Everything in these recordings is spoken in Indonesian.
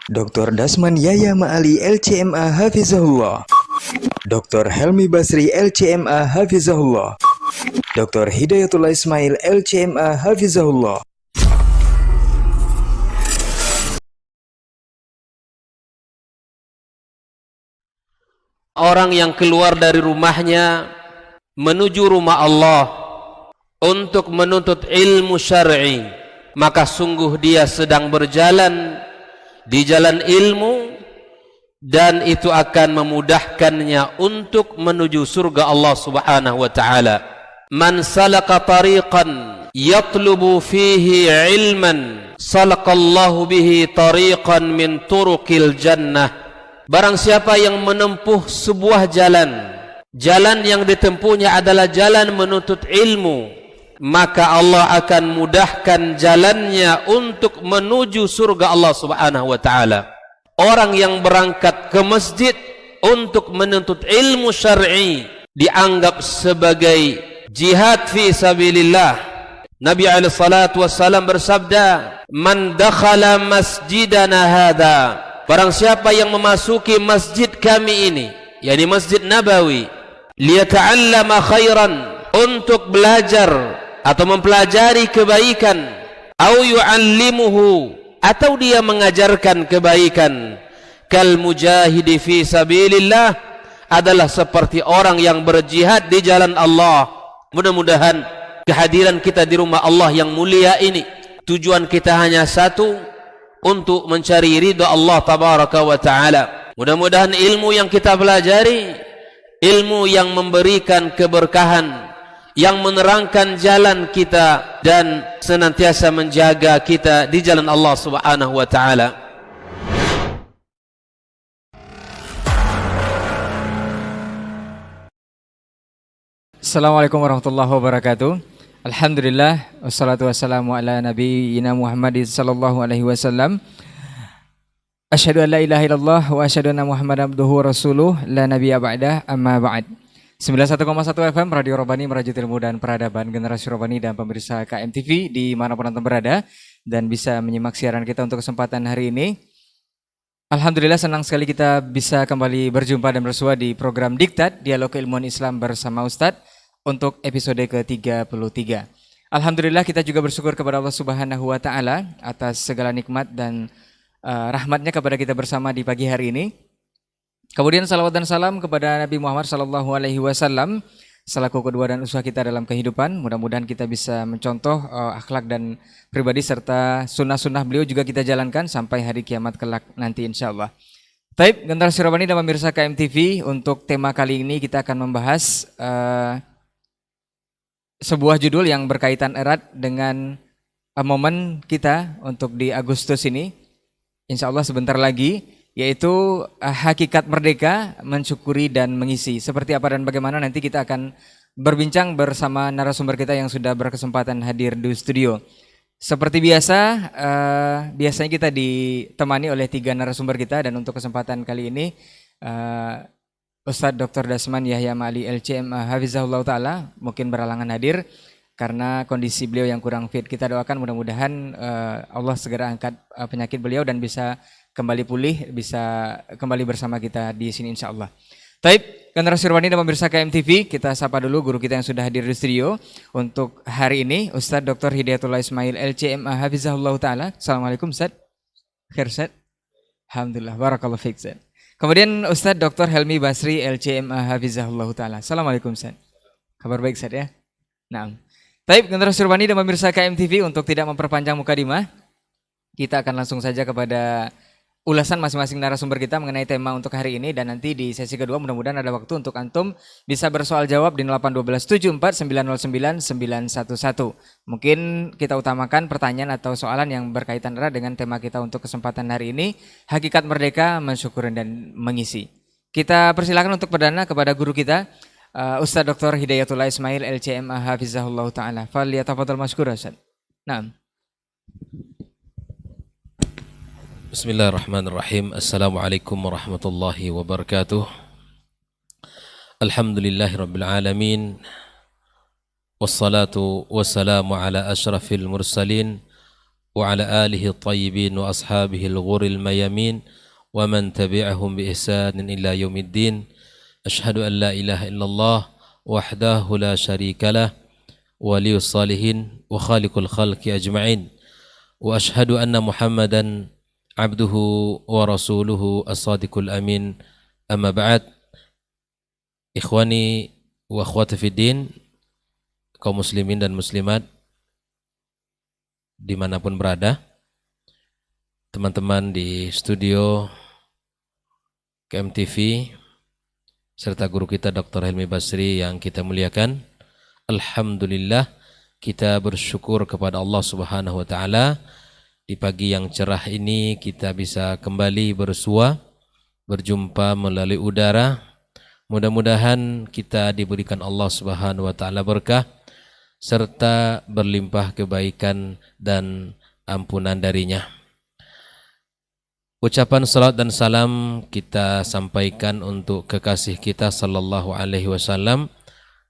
Dr. Dasman Yahya Ma'ali LCMA Hafizahullah, Dr. Helmi Basri LCMA Hafizahullah, Dr. Hidayatullah Ismail LCMA Hafizahullah. Orang yang keluar dari rumahnya menuju rumah Allah untuk menuntut ilmu syar'i, maka sungguh dia sedang berjalan di jalan ilmu, dan itu akan memudahkannya untuk menuju surga Allah Subhanahu wa taala. Man salaka tariqan yatlubu fihi ilman salakallahu bihi tariqan min turuqil jannah. Barang siapa yang menempuh sebuah jalan, jalan yang ditempuhnya adalah jalan menuntut ilmu, maka Allah akan mudahkan jalannya untuk menuju surga Allah Subhanahu wa taala. Orang yang berangkat ke masjid untuk menuntut ilmu syar'i dianggap sebagai jihad fi sabilillah. Nabi alaihi salatu wassalam bersabda, "Man dakhala masjidana hadza," barang siapa yang memasuki masjid kami ini, yakni Masjid Nabawi, liyata'allama khairan, untuk belajar atau mempelajari kebaikan, au yu'allimuhu, atau dia mengajarkan kebaikan, kal mujahidi fi sabilillah, adalah seperti orang yang berjihad di jalan Allah. Mudah-mudahan kehadiran kita di rumah Allah yang mulia ini, tujuan kita hanya satu, untuk mencari ridha Allah tabaraka wa taala. Mudah-mudahan ilmu yang kita pelajari, ilmu yang memberikan keberkahan, yang menerangkan jalan kita dan senantiasa menjaga kita di jalan Allah Subhanahu wa taala. Assalamualaikum warahmatullahi wabarakatuh. Alhamdulillah, wassalatu wassalamu ala nabiyyina Muhammadin sallallahu alaihi wasallam. Asyhadu an la ilaha illallah wa asyhadu anna Muhammadan abduhu wa rasuluh, la nabiyya ba'dah, amma ba'd. 91,1 FM Radio Robani, merajut ilmu dan peradaban generasi Robani dan pemirsa KMTV dimanapun Anda berada dan bisa menyimak siaran kita untuk kesempatan hari ini. Alhamdulillah, senang sekali kita bisa kembali berjumpa dan bersua di program Diktat, Dialog Keilmuan Islam bersama Ustadz, untuk episode ke-33. Alhamdulillah, kita juga bersyukur kepada Allah Subhanahu wa taala atas segala nikmat dan rahmatnya kepada kita bersama di pagi hari ini. Kemudian salawat dan salam kepada Nabi Muhammad sallallahu alaihi wasallam selaku kedua dan uswah kita dalam kehidupan. Mudah-mudahan kita bisa mencontoh akhlak dan pribadi serta sunnah-sunnah beliau juga kita jalankan sampai hari kiamat kelak nanti insyaallah. Taib, generasi Robani dan pemirsa KMTV, untuk tema kali ini kita akan membahas sebuah judul yang berkaitan erat dengan momen kita untuk di Agustus ini, insya Allah sebentar lagi, yaitu hakikat merdeka, mensyukuri dan mengisi. Seperti apa dan bagaimana nanti kita akan berbincang bersama narasumber kita yang sudah berkesempatan hadir di studio. Seperti biasa, biasanya kita ditemani oleh 3 narasumber kita, dan untuk kesempatan kali ini Ustadz Dr. Dasman Yahya Ma'ali LCMA Hafizahullah Ta'ala mungkin berhalangan hadir karena kondisi beliau yang kurang fit. Kita doakan mudah-mudahan Allah segera angkat penyakit beliau dan bisa kembali pulih, bisa kembali bersama kita di sini insyaallah. Taib, generasi Robani dan pemirsa KMTV, kita sapa dulu guru kita yang sudah hadir di studio untuk hari ini, Ustadz Dr. Hidayatullah Ismail LCMA Hafizahullah Ta'ala. Assalamualaikum Ustadz. Khair Ustadz. Alhamdulillah, barakallahu fiik Ustadz. Kemudian Ustadz Dr. Helmi Basri LCMA Hafizahullah Ta'ala. Assalamualaikum Ustadz. Kabar baik Ustadz ya? Nah, taib, generasi Robani dan pemirsa KMTV, untuk tidak memperpanjang mukadimah, kita akan langsung saja kepada ulasan masing-masing narasumber kita mengenai tema untuk hari ini, dan nanti di sesi kedua mudah-mudahan ada waktu untuk antum bisa bersoal jawab di 081274909911. Mungkin kita utamakan pertanyaan atau soalan yang berkaitan erat dengan tema kita untuk kesempatan hari ini, hakikat merdeka, mensyukuri dan mengisi. Kita persilakan untuk perdana kepada guru kita, Ustadz Dr. Hidayatullah Ismail LCMA Hafizahullah Ta'ala. Falyatafadhal masykur Ustadz. Naam. Bismillahirrahmanirrahim. Assalamualaikum warahmatullahi wabarakatuh. Alhamdulillahirabbil alamin. Wassalatu wassalamu ala asyrafil mursalin وعلى آله الطيبين وأصحابه الغر الميامين ومن تبعهم بإحسان إلى يوم الدين أشهد أن لا إله إلا الله وحده لا شريك له ولي الصالحين وخالق الخلق أجمعين وأشهد أن محمدا عبده ورسوله الصادق الأمين أما بعد إخواني وأخواتي في الدين kaum muslimin dan muslimat dimanapun berada, teman-teman di studio KMTV serta guru kita Dr. Helmi Basri yang kita muliakan, alhamdulillah kita bersyukur kepada Allah Subhanahu wa taala di pagi yang cerah ini kita bisa kembali bersua, berjumpa melalui udara. Mudah-mudahan kita diberikan Allah Subhanahu wa taala berkah serta berlimpah kebaikan dan ampunan darinya. Ucapan salat dan salam kita sampaikan untuk kekasih kita sallallahu alaihi wasallam.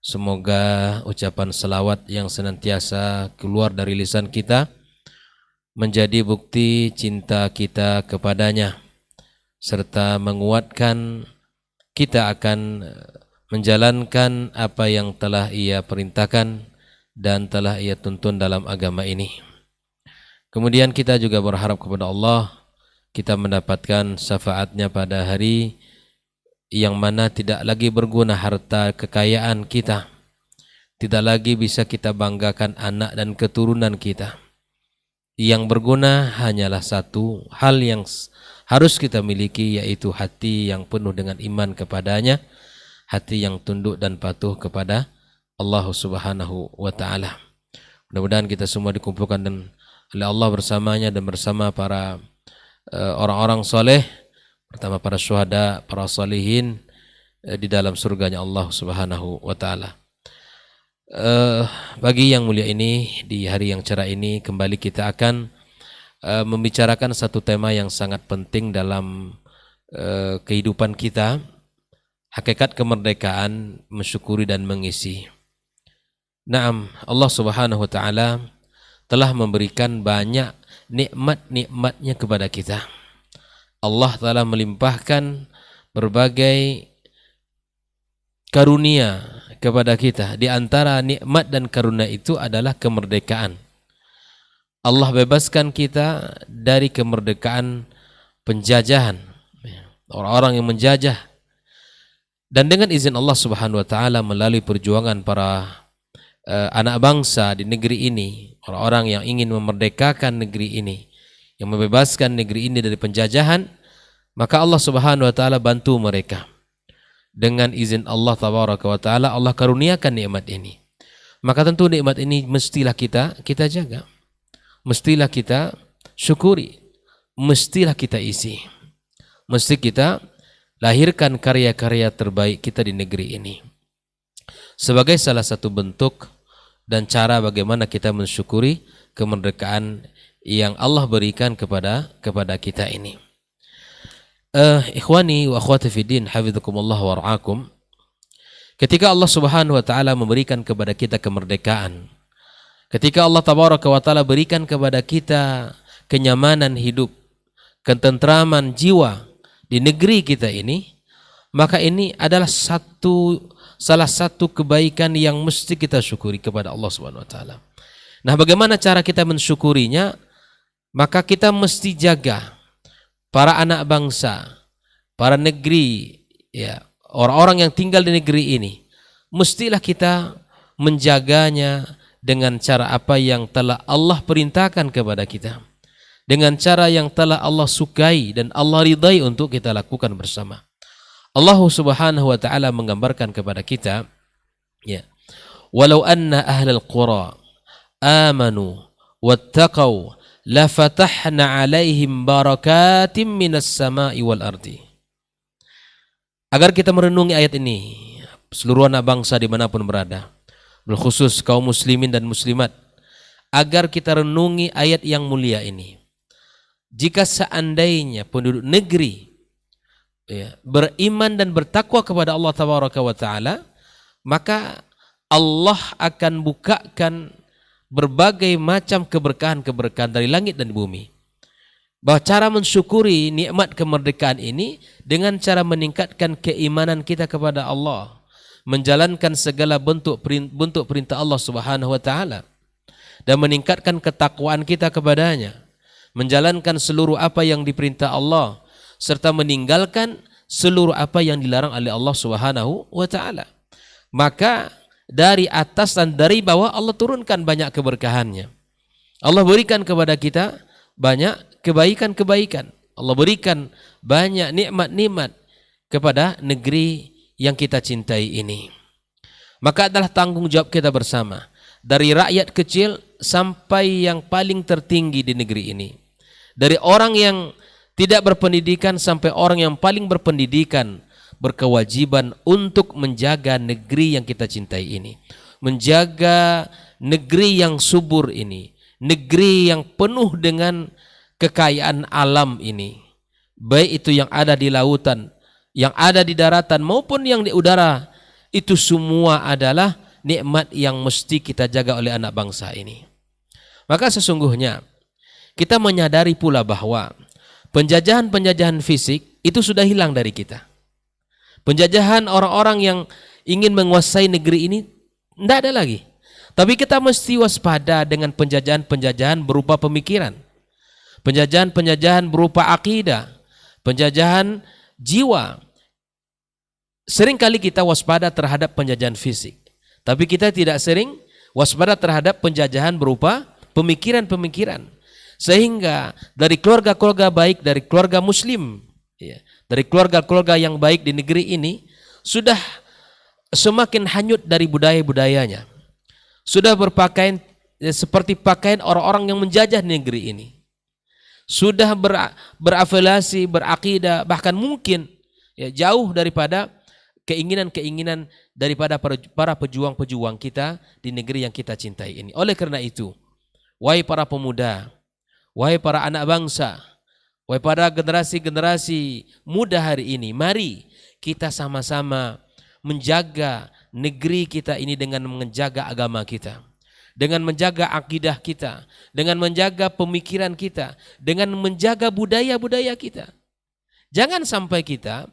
Semoga ucapan selawat yang senantiasa keluar dari lisan kita menjadi bukti cinta kita kepadanya serta menguatkan kita akan menjalankan apa yang telah ia perintahkan dan telah ia tuntun dalam agama ini. Kemudian kita juga berharap kepada Allah kita mendapatkan syafaatnya pada hari yang mana tidak lagi berguna harta kekayaan kita, tidak lagi bisa kita banggakan anak dan keturunan kita. Yang berguna hanyalah satu hal yang harus kita miliki, yaitu hati yang penuh dengan iman kepadanya, hati yang tunduk dan patuh kepada Allah Subhanahu wa taala. Mudah-mudahan kita semua dikumpulkan oleh Allah bersamanya dan bersama para orang-orang soleh, pertama para syuhada, para salihin di dalam surganya Allah Subhanahu wa taala. Pagi yang mulia ini, di hari yang cerah ini, kembali kita akan membicarakan satu tema yang sangat penting dalam kehidupan kita, hakikat kemerdekaan, mensyukuri dan mengisi. Naam, Allah Subhanahu wa taala telah memberikan banyak nikmat-nikmatnya kepada kita. Allah telah melimpahkan berbagai karunia kepada kita. Di antara nikmat dan karunia itu adalah kemerdekaan. Allah bebaskan kita dari kemerdekaan penjajahan, orang-orang yang menjajah. Dan dengan izin Allah Subhanahu wa taala melalui perjuangan para anak bangsa di negeri ini, orang-orang yang ingin memerdekakan negeri ini, yang membebaskan negeri ini dari penjajahan, maka Allah Subhanahu wa taala bantu mereka. Dengan izin Allah Tabaraka wa taala, Allah karuniakan nikmat ini. Maka tentu nikmat ini mestilah kita jaga. Mestilah kita syukuri. Mestilah kita isi. Mesti kita lahirkan karya-karya terbaik kita di negeri ini. Sebagai salah satu bentuk dan cara bagaimana kita mensyukuri kemerdekaan yang Allah berikan kepada kita ini. Ikhwani wa akhwati fiddin, hafizakumullah wa ra'akum. Ketika Allah Subhanahu wa taala memberikan kepada kita kemerdekaan, ketika Allah Tabaraka wa taala berikan kepada kita kenyamanan hidup, ketentraman jiwa di negeri kita ini, maka ini adalah salah satu kebaikan yang mesti kita syukuri kepada Allah Subhanahu wa taala. Nah, bagaimana cara kita mensyukurinya? Maka kita mesti jaga para anak bangsa, para negeri, ya, orang-orang yang tinggal di negeri ini. Mestilah kita menjaganya dengan cara apa yang telah Allah perintahkan kepada kita. Dengan cara yang telah Allah sukai dan Allah ridai untuk kita lakukan bersama. Allah Subhanahu wa taala menggambarkan kepada kita, ya, walau anna ahlal qura amanu wattaqau la fatahna alaihim barakatim minas sama'i wal ardi. Agar kita merenungi ayat ini, seluruh anak bangsa dimanapun berada, berkhusus kaum muslimin dan muslimat, agar kita renungi ayat yang mulia ini. Jika seandainya penduduk negeri, ya, beriman dan bertakwa kepada Allah Tabaraka wa taala, maka Allah akan bukakan berbagai macam keberkahan-keberkahan dari langit dan bumi. Bahwa cara mensyukuri nikmat kemerdekaan ini dengan cara meningkatkan keimanan kita kepada Allah, menjalankan segala bentuk perintah Allah Subhanahu wa taala dan meningkatkan ketakwaan kita kepadanya, menjalankan seluruh apa yang diperintah Allah serta meninggalkan seluruh apa yang dilarang oleh Allah Subhanahu wa taala. Maka dari atas dan dari bawah Allah turunkan banyak keberkahannya. Allah berikan kepada kita banyak kebaikan-kebaikan. Allah berikan banyak nikmat-nikmat kepada negeri yang kita cintai ini. Maka adalah tanggung jawab kita bersama, dari rakyat kecil sampai yang paling tertinggi di negeri ini, dari orang yang tidak berpendidikan sampai orang yang paling berpendidikan, berkewajiban untuk menjaga negeri yang kita cintai ini, menjaga negeri yang subur ini, negeri yang penuh dengan kekayaan alam ini, baik itu yang ada di lautan, yang ada di daratan maupun yang di udara. Itu semua adalah nikmat yang mesti kita jaga oleh anak bangsa ini. Maka sesungguhnya kita menyadari pula bahwa penjajahan-penjajahan fisik itu sudah hilang dari kita. Penjajahan orang-orang yang ingin menguasai negeri ini tidak ada lagi. Tapi kita mesti waspada dengan penjajahan-penjajahan berupa pemikiran, penjajahan-penjajahan berupa akidah, penjajahan jiwa. Seringkali kita waspada terhadap penjajahan fisik, tapi kita tidak sering waspada terhadap penjajahan berupa pemikiran-pemikiran. Sehingga dari keluarga-keluarga baik, dari keluarga muslim, ya, dari keluarga-keluarga yang baik di negeri ini, sudah semakin hanyut dari budaya-budayanya, sudah berpakaian seperti pakaian orang-orang yang menjajah negeri ini, sudah berafiliasi, berakidah, bahkan mungkin ya, jauh daripada keinginan-keinginan daripada para pejuang-pejuang kita di negeri yang kita cintai ini. Oleh karena itu, wahai para pemuda, wahai para anak bangsa, wahai para generasi-generasi muda hari ini, mari kita sama-sama menjaga negeri kita ini dengan menjaga agama kita, dengan menjaga akidah kita, dengan menjaga pemikiran kita, dengan menjaga budaya-budaya kita. Jangan sampai kita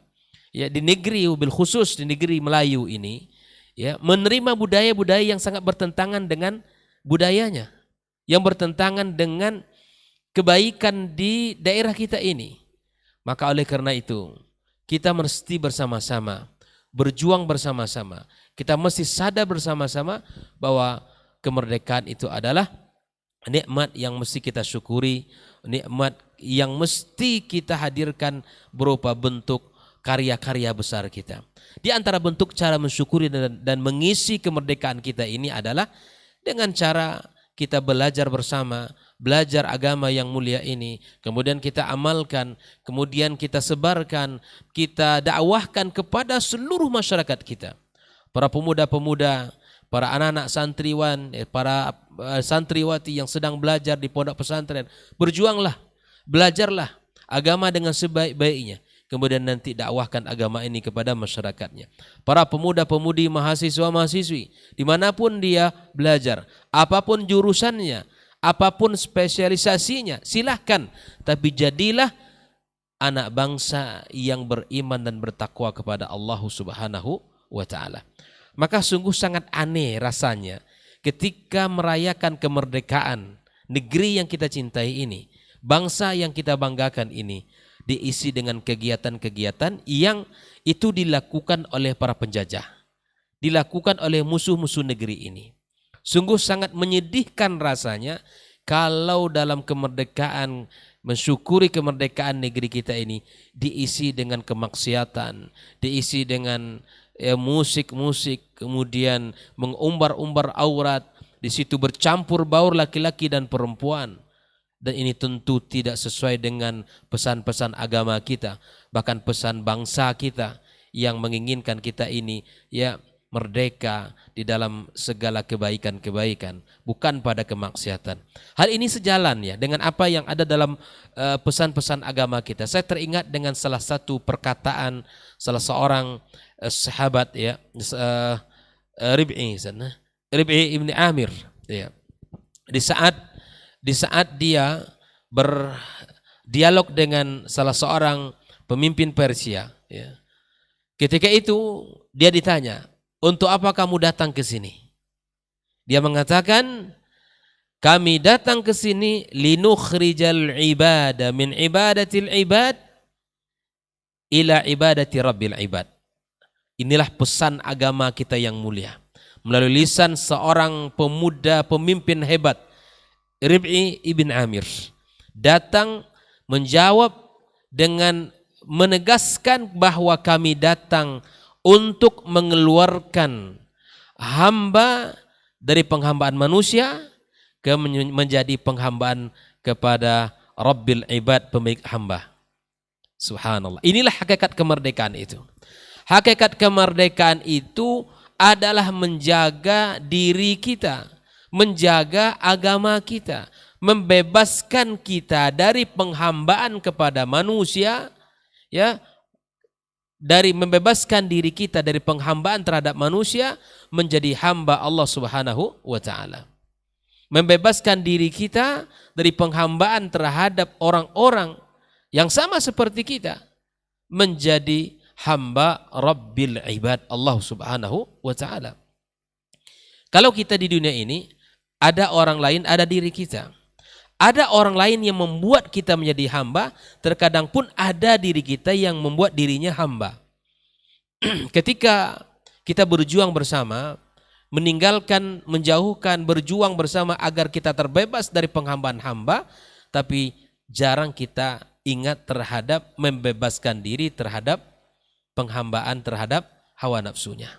ya di negeri, bil khusus di negeri Melayu ini, ya, menerima budaya-budaya yang sangat bertentangan dengan budayanya, yang bertentangan dengan kebaikan di daerah kita ini. Maka oleh karena itu, kita mesti bersama-sama, berjuang bersama-sama. Kita mesti sadar bersama-sama bahwa kemerdekaan itu adalah nikmat yang mesti kita syukuri, nikmat yang mesti kita hadirkan berupa bentuk karya-karya besar kita. Di antara bentuk cara mensyukuri dan mengisi kemerdekaan kita ini adalah dengan cara kita belajar bersama, belajar agama yang mulia ini, kemudian kita amalkan, kemudian kita sebarkan, kita dakwahkan kepada seluruh masyarakat kita. Para pemuda-pemuda, para anak-anak santriwan, para santriwati yang sedang belajar di pondok pesantren, berjuanglah, belajarlah agama dengan sebaik-baiknya. Kemudian nanti dakwahkan agama ini kepada masyarakatnya. Para pemuda-pemudi, mahasiswa-mahasiswi, dimanapun dia belajar, apapun jurusannya, apapun spesialisasinya, silahkan. Tapi jadilah anak bangsa yang beriman dan bertakwa kepada Allah Subhanahu wa ta'ala. Maka sungguh sangat aneh rasanya ketika merayakan kemerdekaan negeri yang kita cintai ini, bangsa yang kita banggakan ini, diisi dengan kegiatan-kegiatan yang itu dilakukan oleh para penjajah, dilakukan oleh musuh-musuh negeri ini. Sungguh sangat menyedihkan rasanya kalau dalam kemerdekaan, mensyukuri kemerdekaan negeri kita ini diisi dengan kemaksiatan, diisi dengan musik-musik, kemudian mengumbar-umbar aurat, di situ bercampur baur laki-laki dan perempuan. Dan ini tentu tidak sesuai dengan pesan-pesan agama kita, bahkan pesan bangsa kita yang menginginkan kita ini ya merdeka di dalam segala kebaikan-kebaikan, bukan pada kemaksiatan. Hal ini sejalan ya dengan apa yang ada dalam pesan-pesan agama kita. Saya teringat dengan salah satu perkataan salah seorang sahabat ya, Rib'i ibn Amir ya. Di saat dia berdialog dengan salah seorang pemimpin Persia, ya. Ketika itu dia ditanya, untuk apa kamu datang ke sini? Dia mengatakan, kami datang ke sini linukhrijal ibada min ibadatil ibad ila ibadati rabbil ibad. Inilah pesan agama kita yang mulia. Melalui lisan seorang pemuda pemimpin hebat, Rib'i ibn Amir, datang menjawab dengan menegaskan bahwa kami datang untuk mengeluarkan hamba dari penghambaan manusia menjadi penghambaan kepada Rabbil Ibad, pemilik hamba. Subhanallah. Inilah hakikat kemerdekaan itu. Hakikat kemerdekaan itu adalah menjaga diri kita, menjaga agama kita, membebaskan kita dari penghambaan kepada manusia, ya, dari membebaskan diri kita dari penghambaan terhadap manusia menjadi hamba Allah Subhanahu wa taala. Membebaskan diri kita dari penghambaan terhadap orang-orang yang sama seperti kita menjadi hamba Rabbil Ibad, Allah Subhanahu wa taala. Kalau kita di dunia ini ada orang lain, ada diri kita. Ada orang lain yang membuat kita menjadi hamba, terkadang pun ada diri kita yang membuat dirinya hamba. Ketika kita berjuang bersama, meninggalkan, menjauhkan, berjuang bersama agar kita terbebas dari penghambaan hamba, tapi jarang kita ingat terhadap membebaskan diri terhadap penghambaan terhadap hawa nafsunya.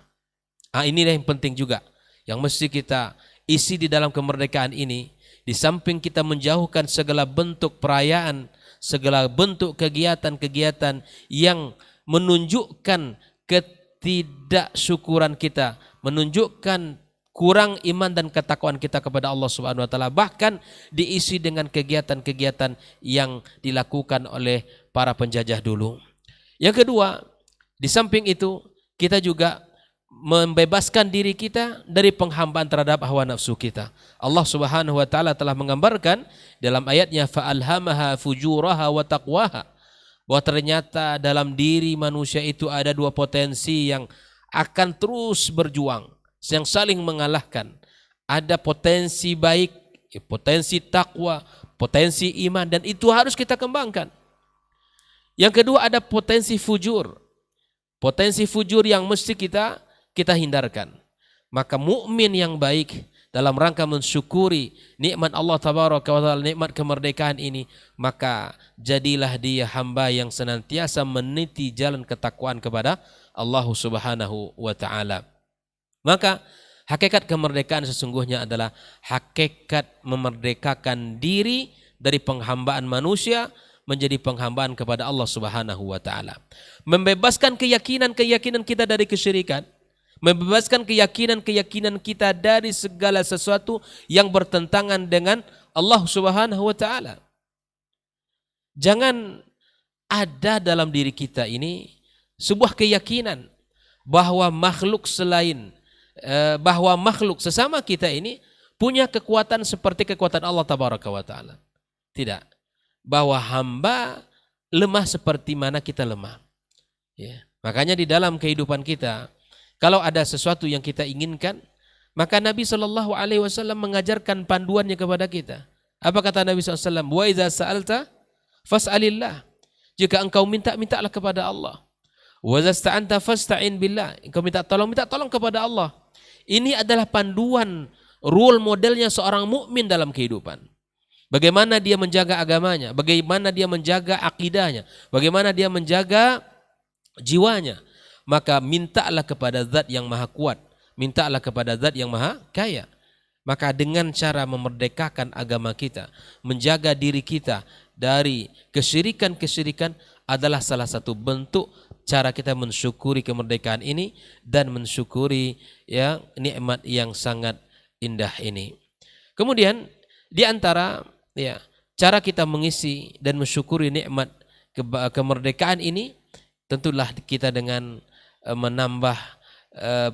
Inilah yang penting juga, yang mesti kita isi di dalam kemerdekaan ini. Di samping kita menjauhkan segala bentuk perayaan, segala bentuk kegiatan-kegiatan yang menunjukkan ketidaksyukuran kita, menunjukkan kurang iman dan ketakwaan kita kepada Allah Subhanahu wa taala, bahkan diisi dengan kegiatan-kegiatan yang dilakukan oleh para penjajah dulu. Yang kedua, di samping itu kita juga membebaskan diri kita dari penghambaan terhadap hawa nafsu kita. Allah Subhanahu wa taala telah menggambarkan dalam ayatnya, fa'alhamaha fujuraha wa taqwaha, bahwa ternyata dalam diri manusia itu ada dua potensi yang akan terus berjuang, yang saling mengalahkan. Ada potensi baik, potensi takwa, potensi iman, dan itu harus kita kembangkan. Yang kedua ada potensi fujur. Potensi fujur yang mesti kita hindarkan. Maka mukmin yang baik dalam rangka mensyukuri nikmat Allah tabaraka wa taala, nikmat kemerdekaan ini, maka jadilah dia hamba yang senantiasa meniti jalan ketakwaan kepada Allah Subhanahu wa taala. Maka hakikat kemerdekaan sesungguhnya adalah hakikat memerdekakan diri dari penghambaan manusia menjadi penghambaan kepada Allah Subhanahu wa taala. Membebaskan keyakinan-keyakinan kita dari kesyirikan, membebaskan keyakinan-keyakinan kita dari segala sesuatu yang bertentangan dengan Allah Subhanahu wa taala. Jangan ada dalam diri kita ini sebuah keyakinan bahwa makhluk sesama kita ini punya kekuatan seperti kekuatan Allah tabaraka wa taala. Tidak. Bahwa hamba lemah seperti mana kita lemah. Ya. Makanya di dalam kehidupan kita, kalau ada sesuatu yang kita inginkan, maka Nabi SAW mengajarkan panduannya kepada kita. Apa kata Nabi SAW? Wa idza sa'alta fas'alillah. Jika engkau mintalah kepada Allah. Wa idza sta'anta fasta'in billah. Engkau minta tolong kepada Allah. Ini adalah panduan, role modelnya seorang mukmin dalam kehidupan. Bagaimana dia menjaga agamanya, bagaimana dia menjaga akidahnya, bagaimana dia menjaga jiwanya. Maka mintalah kepada zat yang maha kuat, mintalah kepada zat yang maha kaya. Maka dengan cara memerdekakan agama kita, menjaga diri kita dari kesyirikan-kesyirikan adalah salah satu bentuk cara kita mensyukuri kemerdekaan ini dan mensyukuri ya nikmat yang sangat indah ini. Kemudian di antara ya cara kita mengisi dan mensyukuri nikmat kemerdekaan ini, tentulah kita dengan menambah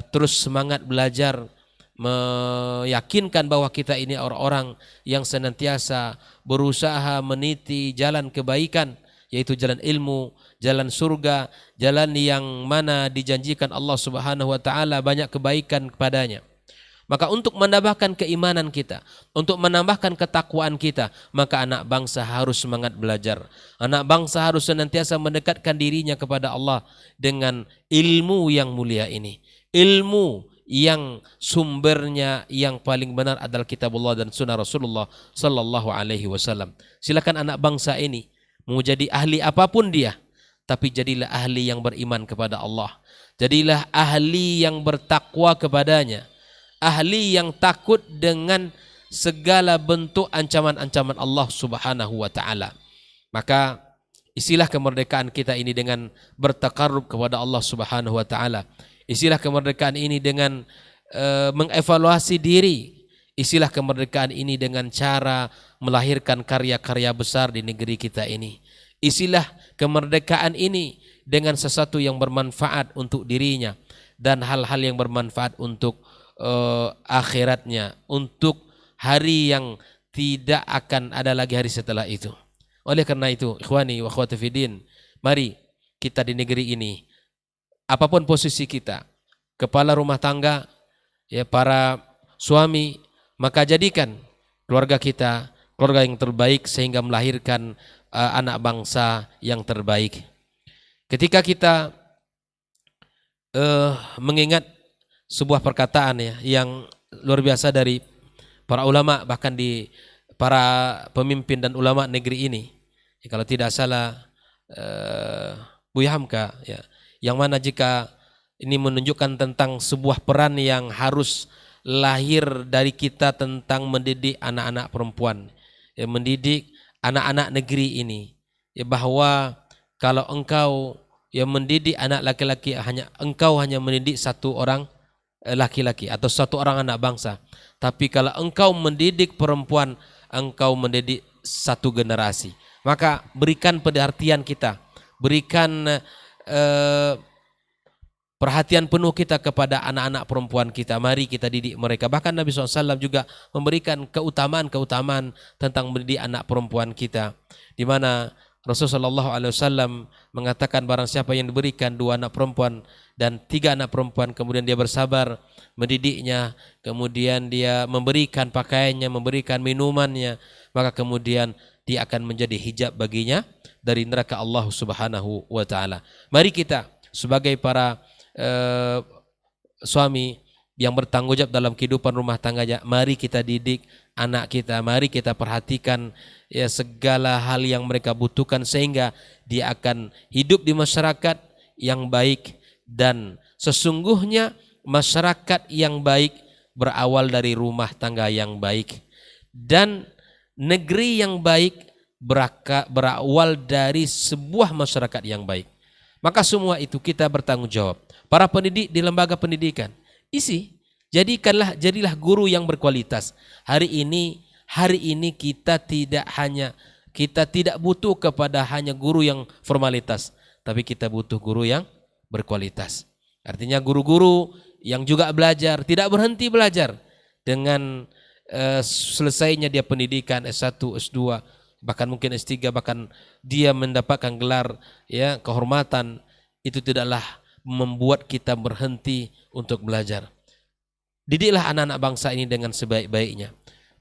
terus semangat belajar meyakinkan bahwa kita ini orang-orang yang senantiasa berusaha meniti jalan kebaikan, yaitu jalan ilmu, jalan surga, jalan yang mana dijanjikan Allah Subhanahu wa taala banyak kebaikan kepadanya. Maka untuk menambahkan keimanan kita, untuk menambahkan ketakwaan kita, maka anak bangsa harus semangat belajar. Anak bangsa harus senantiasa mendekatkan dirinya kepada Allah dengan ilmu yang mulia ini. Ilmu yang sumbernya yang paling benar adalah kitabullah dan sunnah Rasulullah sallallahu alaihi wasallam. Silakan anak bangsa ini mau jadi ahli apapun dia, tapi jadilah ahli yang beriman kepada Allah. Jadilah ahli yang bertakwa kepadanya. Ahli yang takut dengan segala bentuk ancaman-ancaman Allah Subhanahu wa taala. Maka isilah kemerdekaan kita ini dengan bertakarrub kepada Allah Subhanahu wa taala. Isilah kemerdekaan ini dengan mengevaluasi diri. Isilah kemerdekaan ini dengan cara melahirkan karya-karya besar di negeri kita ini. Isilah kemerdekaan ini dengan sesuatu yang bermanfaat untuk dirinya dan hal-hal yang bermanfaat untuk akhiratnya, untuk hari yang tidak akan ada lagi hari setelah itu. Oleh karena itu, ikhwani wa akhwati fiddin, mari kita di negeri ini, apapun posisi kita, kepala rumah tangga, ya, para suami, maka jadikan keluarga kita keluarga yang terbaik sehingga melahirkan anak bangsa yang terbaik. Ketika kita mengingat sebuah perkataan ya yang luar biasa dari para ulama, bahkan di para pemimpin dan ulama negeri ini, ya, kalau tidak salah Buya Hamka ya, yang mana jika ini menunjukkan tentang sebuah peran yang harus lahir dari kita tentang mendidik anak-anak perempuan, ya, mendidik anak-anak negeri ini, ya, bahwa kalau engkau yang mendidik anak laki-laki, engkau hanya mendidik satu orang laki-laki atau satu orang anak bangsa. Tapi kalau engkau mendidik perempuan, engkau mendidik satu generasi. Maka berikan perhatian kita, berikan perhatian penuh kita kepada anak-anak perempuan kita. Mari kita didik mereka. Bahkan Nabi SAW juga memberikan keutamaan-keutamaan tentang mendidik anak perempuan kita, di mana Rasulullah SAW mengatakan barang siapa yang diberikan 2 anak perempuan dan 3 anak perempuan, kemudian dia bersabar mendidiknya, kemudian dia memberikan pakaiannya, memberikan minumannya, maka kemudian dia akan menjadi hijab baginya dari neraka Allah Subhanahu wa taala. Mari kita sebagai para suami yang bertanggung jawab dalam kehidupan rumah tangganya, mari kita didik anak kita, mari kita perhatikan ya segala hal yang mereka butuhkan sehingga dia akan hidup di masyarakat yang baik. Dan sesungguhnya masyarakat yang baik berawal dari rumah tangga yang baik, dan negeri yang baik berawal dari sebuah masyarakat yang baik. Maka semua itu kita bertanggung jawab. Para pendidik di lembaga pendidikan, jadilah guru yang berkualitas. Hari ini kita tidak butuh kepada hanya guru yang formalitas, tapi kita butuh guru yang berkualitas. Artinya guru-guru yang juga belajar, tidak berhenti belajar. Dengan selesainya dia pendidikan S1, S2, bahkan mungkin S3, bahkan dia mendapatkan gelar ya kehormatan, itu tidaklah membuat kita berhenti untuk belajar. Didiklah anak-anak bangsa ini dengan sebaik-baiknya.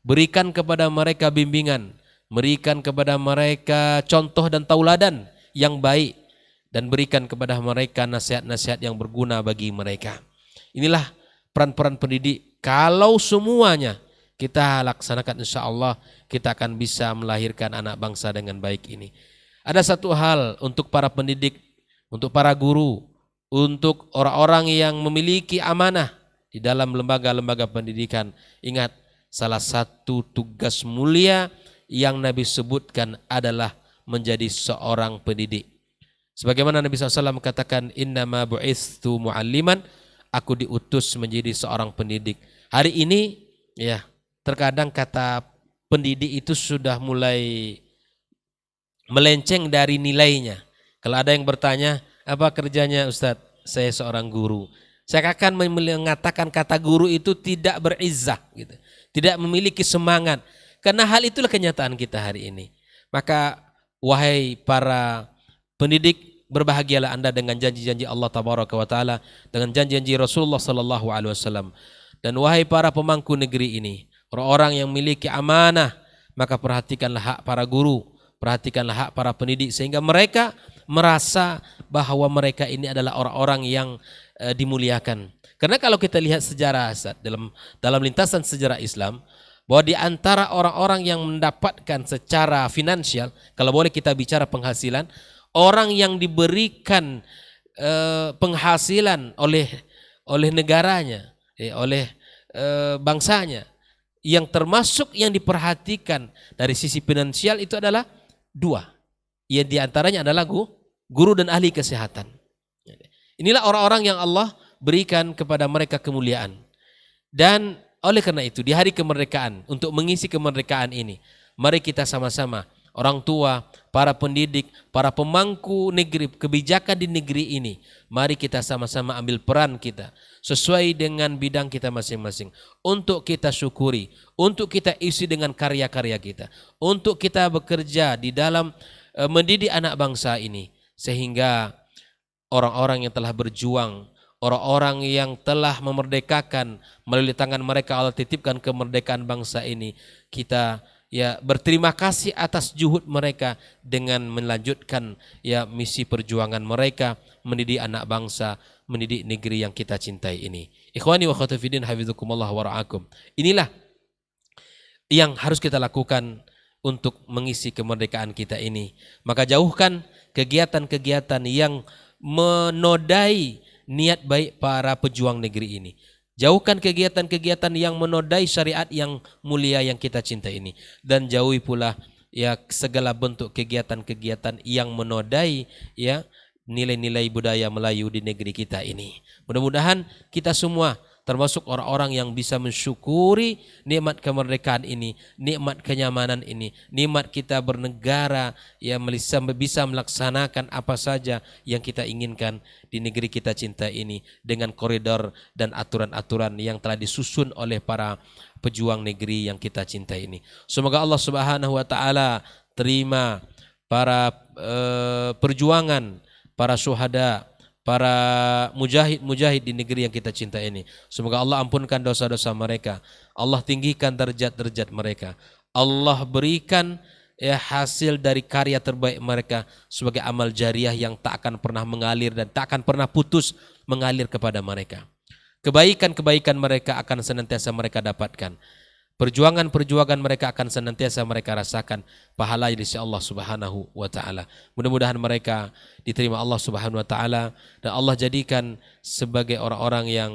Berikan kepada mereka bimbingan, berikan kepada mereka contoh dan tauladan yang baik, dan berikan kepada mereka nasihat-nasihat yang berguna bagi mereka. Inilah peran-peran pendidik. Kalau semuanya kita laksanakan, insya Allah kita akan bisa melahirkan anak bangsa dengan baik ini. Ada satu hal untuk para pendidik, untuk para guru, untuk orang-orang yang memiliki amanah di dalam lembaga-lembaga pendidikan. Ingat, salah satu tugas mulia yang Nabi sebutkan adalah menjadi seorang pendidik. Sebagaimana Nabi SAW katakan, innama bu'itstu mu'alliman, aku diutus menjadi seorang pendidik. Hari ini ya terkadang kata pendidik itu sudah mulai melenceng dari nilainya. Kalau ada yang bertanya, apa kerjanya Ustadz? Saya seorang guru. Saya akan mengatakan kata guru itu tidak berizzah gitu. Tidak memiliki semangat. Karena hal itulah kenyataan kita hari ini. Maka wahai para pendidik, berbahagialah Anda dengan janji-janji Allah Tabaraka wa Ta'ala, dengan janji-janji Rasulullah Sallallahu Alaihi Wasallam. Dan wahai para pemangku negeri ini, orang-orang yang memiliki amanah, maka perhatikanlah hak para guru, perhatikanlah hak para pendidik, sehingga mereka merasa bahwa mereka ini adalah orang-orang yang dimuliakan. Karena kalau kita lihat sejarah dalam lintasan sejarah Islam, bahwa di antara orang-orang yang mendapatkan secara finansial, kalau boleh kita bicara penghasilan, orang yang diberikan penghasilan oleh negaranya, oleh bangsanya, yang termasuk yang diperhatikan dari sisi finansial itu adalah dua. Yang diantaranya adalah guru dan ahli kesehatan. Inilah orang-orang yang Allah berikan kepada mereka kemuliaan. Dan oleh karena itu di hari kemerdekaan, untuk mengisi kemerdekaan ini, mari kita sama-sama, orang tua, para pendidik, para pemangku negeri, kebijakan di negeri ini, mari kita sama-sama ambil peran kita sesuai dengan bidang kita masing-masing, untuk kita syukuri, untuk kita isi dengan karya-karya kita, untuk kita bekerja di dalam mendidik anak bangsa ini, sehingga orang-orang yang telah berjuang, orang-orang yang telah memerdekakan, melalui tangan mereka Allah titipkan kemerdekaan bangsa ini, kita berterima kasih atas juhud mereka dengan melanjutkan misi perjuangan mereka mendidik anak bangsa, mendidik negeri yang kita cintai ini. Ikhwani wa akhwati fiddin, hafizakumullah wa ra'akum. Inilah yang harus kita lakukan untuk mengisi kemerdekaan kita ini. Maka jauhkan kegiatan-kegiatan yang menodai niat baik para pejuang negeri ini. Jauhkan kegiatan-kegiatan yang menodai syariat yang mulia yang kita cinta ini. Dan jauhi pula segala bentuk kegiatan-kegiatan yang menodai nilai-nilai budaya Melayu di negeri kita ini. Mudah-mudahan kita semua termasuk orang-orang yang bisa mensyukuri nikmat kemerdekaan ini, nikmat kenyamanan ini, nikmat kita bernegara yang bisa melaksanakan apa saja yang kita inginkan di negeri kita cinta ini dengan koridor dan aturan-aturan yang telah disusun oleh para pejuang negeri yang kita cinta ini. Semoga Allah Subhanahu wa taala terima para perjuangan, para syuhada, para mujahid-mujahid di negeri yang kita cinta ini. Semoga Allah ampunkan dosa-dosa mereka, Allah tinggikan derajat-derajat mereka, Allah berikan hasil dari karya terbaik mereka sebagai amal jariah yang tak akan pernah mengalir dan tak akan pernah putus mengalir kepada mereka. Kebaikan-kebaikan mereka akan senantiasa mereka dapatkan. Perjuangan-perjuangan mereka akan senantiasa mereka rasakan pahala dari Allah Subhanahu wa taala. Mudah-mudahan mereka diterima Allah Subhanahu wa taala dan Allah jadikan sebagai orang-orang yang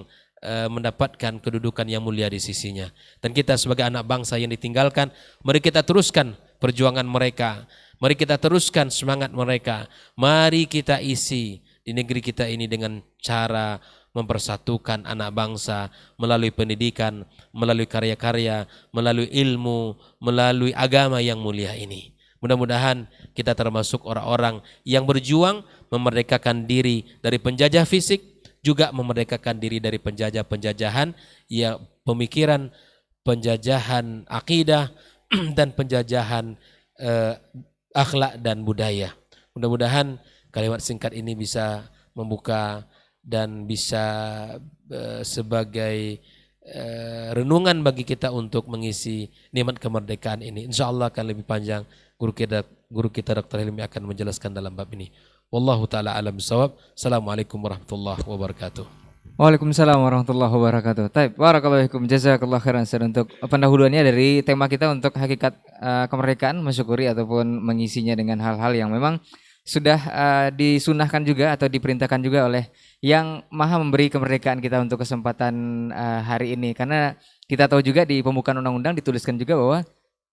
mendapatkan kedudukan yang mulia di sisinya. Dan kita sebagai anak bangsa yang ditinggalkan, mari kita teruskan perjuangan mereka. Mari kita teruskan semangat mereka. Mari kita isi di negeri kita ini dengan cara mempersatukan anak bangsa melalui pendidikan, melalui karya-karya, melalui ilmu, melalui agama yang mulia ini. Mudah-mudahan kita termasuk orang-orang yang berjuang memerdekakan diri dari penjajah fisik, juga memerdekakan diri dari penjajah-penjajahan pemikiran, penjajahan akidah dan penjajahan akhlak dan budaya. Mudah-mudahan kalimat singkat ini bisa membuka dan bisa sebagai renungan bagi kita untuk mengisi nikmat kemerdekaan ini. Insya Allah akan lebih panjang. Guru kita Dr. Hilmi akan menjelaskan dalam bab ini. Wallahu ta'ala alam bisawab. Assalamualaikum warahmatullahi wabarakatuh. Waalaikumsalam warahmatullahi wabarakatuh. Taib, barakallahu fikum, jazakallahu khairan untuk pendahuluannya dari tema kita untuk hakikat kemerdekaan, mensyukuri ataupun mengisinya dengan hal-hal yang memang sudah disunahkan juga atau diperintahkan juga oleh yang maha memberi kemerdekaan kita untuk kesempatan hari ini. Karena kita tahu juga di pembukaan undang-undang dituliskan juga bahwa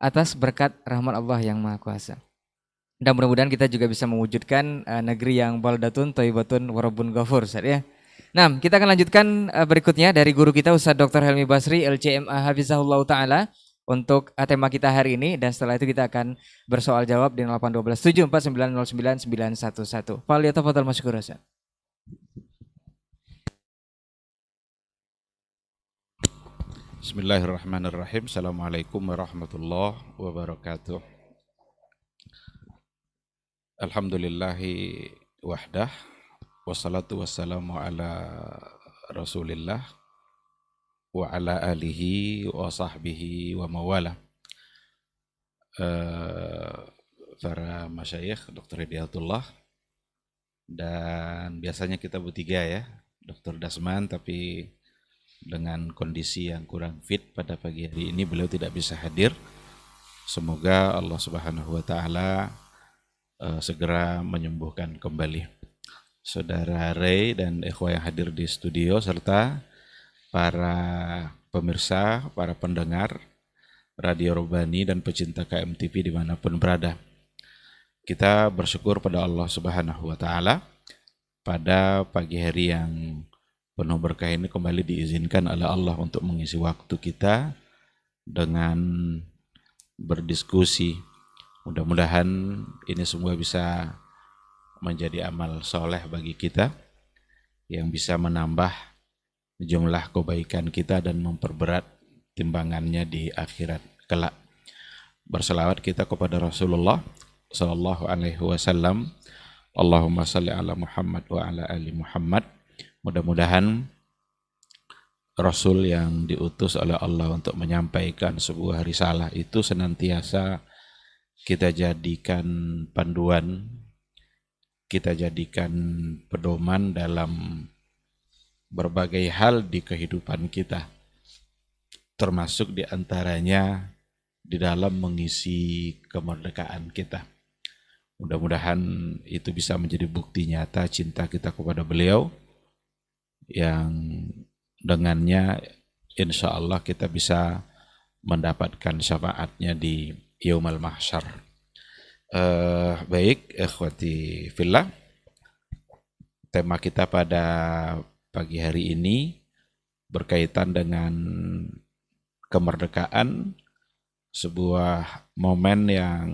atas berkat rahmat Allah yang maha kuasa. Dan mudah-mudahan kita juga bisa mewujudkan negeri yang baldatun, thayyibatun, warabun ghafur, ya. Nah, kita akan lanjutkan berikutnya dari guru kita Ustaz Dr. Helmi Basri LCMA Hafizahullah Ta'ala untuk tema kita hari ini, dan setelah itu kita akan bersoal jawab di 0812 74909911. Fal yatafadhal masykur Ustaz. Bismillahirrahmanirrahim. Assalamualaikum warahmatullahi wabarakatuh. Alhamdulillahi wahdah. Wassalatu wassalamu ala rasulillah wa ala alihi wa sahbihi wa mawala. Para masyayikh, Dr. Hidayatullah, dan biasanya kita bertiga ya, Dr. Dasman, tapi dengan kondisi yang kurang fit pada pagi hari ini beliau tidak bisa hadir. Semoga Allah Subhanahu wa taala segera menyembuhkan kembali Saudara Ray dan ikhwah yang hadir di studio serta para pemirsa, para pendengar Radio Robani dan pecinta KMTV dimanapun berada. Kita bersyukur pada Allah Subhanahu wa taala pada pagi hari yang penuh berkah ini kembali diizinkan oleh Allah untuk mengisi waktu kita dengan berdiskusi. Mudah-mudahan ini semua bisa menjadi amal soleh bagi kita yang bisa menambah jumlah kebaikan kita dan memperberat timbangannya di akhirat kelak. Berselawat kita kepada Rasulullah sallallahu alaihi wasallam. Allahumma salli ala Muhammad wa ala ali Muhammad. Mudah-mudahan Rasul yang diutus oleh Allah untuk menyampaikan sebuah risalah itu senantiasa kita jadikan panduan, kita jadikan pedoman dalam berbagai hal di kehidupan kita, termasuk diantaranya di dalam mengisi kemerdekaan kita. Mudah-mudahan itu bisa menjadi bukti nyata cinta kita kepada beliau, yang dengannya insya Allah kita bisa mendapatkan syafaatnya di Yaumul Mahsyar. Baik, ikhwati fillah, tema kita pada pagi hari ini berkaitan dengan kemerdekaan, sebuah momen yang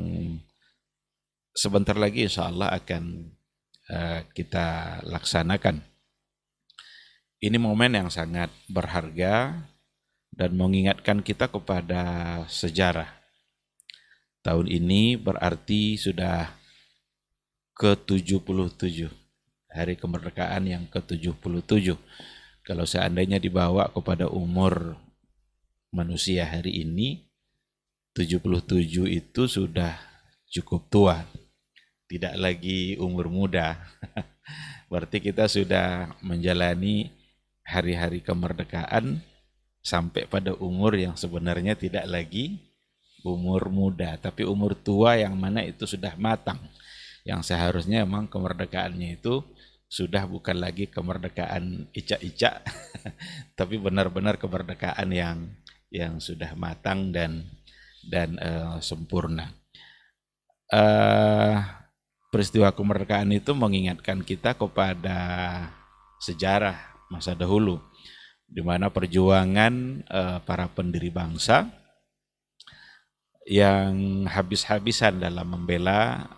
sebentar lagi insya Allah akan kita laksanakan. Ini momen yang sangat berharga dan mengingatkan kita kepada sejarah. Tahun ini berarti sudah ke-77, hari kemerdekaan yang ke-77. Kalau seandainya dibawa kepada umur manusia hari ini, 77 itu sudah cukup tua, tidak lagi umur muda. Berarti kita sudah menjalani hari-hari kemerdekaan sampai pada umur yang sebenarnya tidak lagi umur muda, tapi umur tua yang mana itu sudah matang. Yang seharusnya memang kemerdekaannya itu sudah bukan lagi kemerdekaan icak-icak, tapi benar-benar kemerdekaan yang sudah matang dan sempurna. Peristiwa kemerdekaan itu mengingatkan kita kepada sejarah masa dahulu, di mana perjuangan para pendiri bangsa yang habis-habisan dalam membela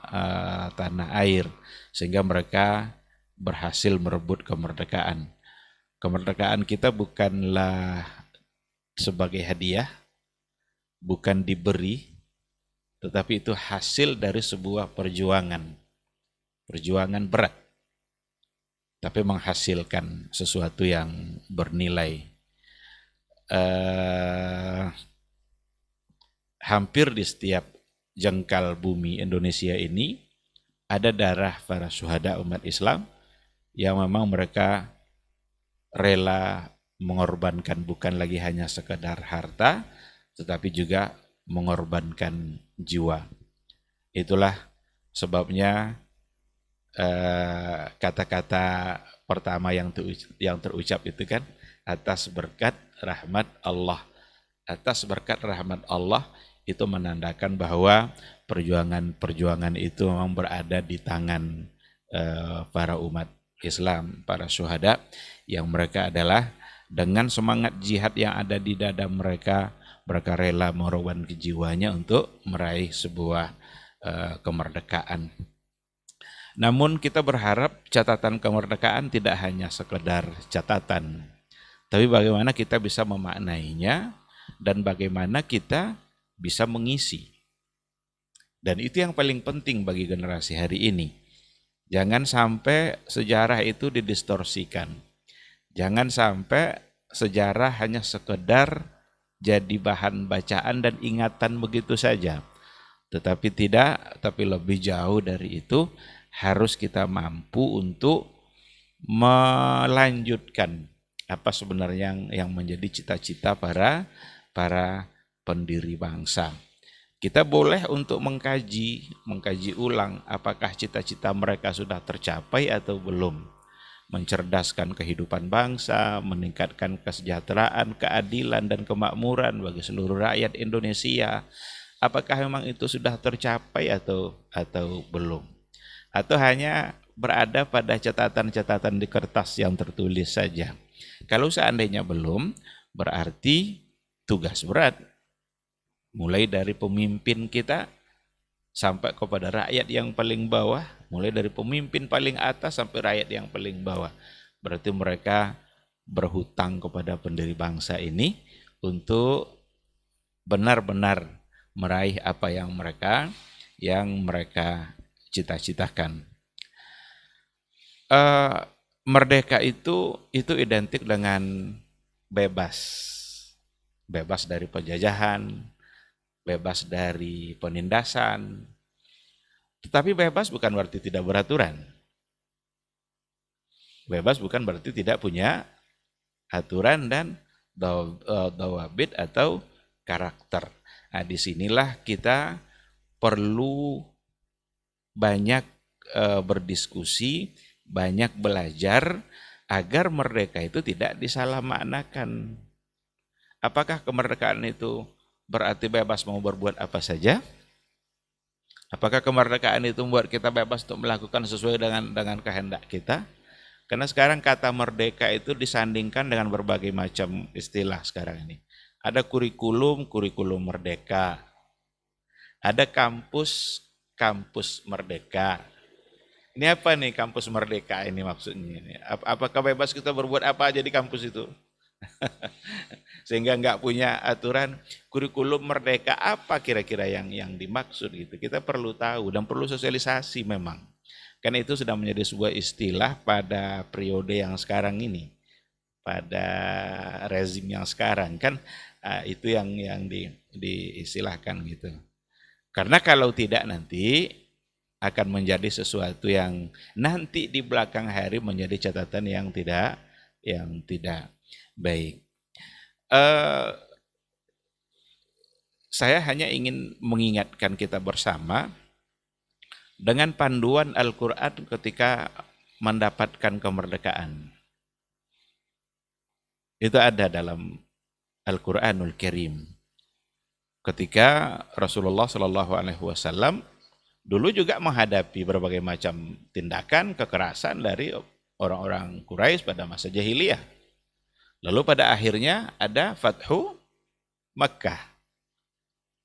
tanah air sehingga mereka berhasil merebut kemerdekaan. Kemerdekaan kita bukanlah sebagai hadiah, bukan diberi, tetapi itu hasil dari sebuah perjuangan berat, tapi menghasilkan sesuatu yang bernilai. Hampir di setiap jengkal bumi Indonesia ini ada darah para syuhada umat Islam yang memang mereka rela mengorbankan bukan lagi hanya sekedar harta, tetapi juga mengorbankan jiwa. Itulah sebabnya kata-kata pertama yang terucap itu kan, atas berkat rahmat Allah. Atas berkat rahmat Allah itu menandakan bahwa perjuangan itu memang berada di tangan para umat Islam, para syuhada, yang mereka adalah dengan semangat jihad yang ada di dada mereka, mereka rela mengorbankan jiwanya untuk meraih sebuah kemerdekaan. Namun kita berharap catatan kemerdekaan tidak hanya sekedar catatan, tapi bagaimana kita bisa memaknainya dan bagaimana kita bisa mengisi. Dan itu yang paling penting bagi generasi hari ini. Jangan sampai sejarah itu didistorsikan. Jangan sampai sejarah hanya sekedar jadi bahan bacaan dan ingatan begitu saja. Tetapi tidak, tapi lebih jauh dari itu, harus kita mampu untuk melanjutkan apa sebenarnya yang menjadi cita-cita para pendiri bangsa. Kita boleh untuk mengkaji ulang apakah cita-cita mereka sudah tercapai atau belum. Mencerdaskan kehidupan bangsa, meningkatkan kesejahteraan, keadilan, dan kemakmuran bagi seluruh rakyat Indonesia. Apakah memang itu sudah tercapai atau belum? Atau hanya berada pada catatan-catatan di kertas yang tertulis saja. Kalau seandainya belum, berarti tugas berat. Mulai dari pemimpin kita sampai kepada rakyat yang paling bawah, mulai dari pemimpin paling atas sampai rakyat yang paling bawah. Berarti mereka berhutang kepada pendiri bangsa ini untuk benar-benar meraih apa yang mereka cita-citakan. Merdeka itu identik dengan bebas dari penjajahan, bebas dari penindasan. Tetapi bebas bukan berarti tidak beraturan. Bebas bukan berarti tidak punya aturan dan dawabit atau karakter. Nah, disinilah kita perlu banyak berdiskusi, banyak belajar agar merdeka itu tidak disalahmaknakan. Apakah kemerdekaan itu berarti bebas mau berbuat apa saja? Apakah kemerdekaan itu membuat kita bebas untuk melakukan sesuai dengan kehendak kita? Karena sekarang kata merdeka itu disandingkan dengan berbagai macam istilah sekarang ini. Ada kurikulum merdeka. Ada kampus merdeka. Ini apa nih kampus merdeka ini maksudnya? Apakah bebas kita berbuat apa aja di kampus itu? Sehingga nggak punya aturan. Kurikulum merdeka apa kira-kira yang dimaksud gitu. Kita perlu tahu dan perlu sosialisasi memang. Karena itu sudah menjadi sebuah istilah pada periode yang sekarang ini. Pada rezim yang sekarang kan itu yang diistilahkan gitu. Karena kalau tidak nanti akan menjadi sesuatu yang nanti di belakang hari menjadi catatan yang tidak baik. Saya hanya ingin mengingatkan kita bersama dengan panduan Al-Quran ketika mendapatkan kemerdekaan. Itu ada dalam Al-Quranul Karim. Ketika Rasulullah SAW dulu juga menghadapi berbagai macam tindakan kekerasan dari orang-orang Quraisy pada masa jahiliyah. Lalu pada akhirnya ada Fathu Makkah,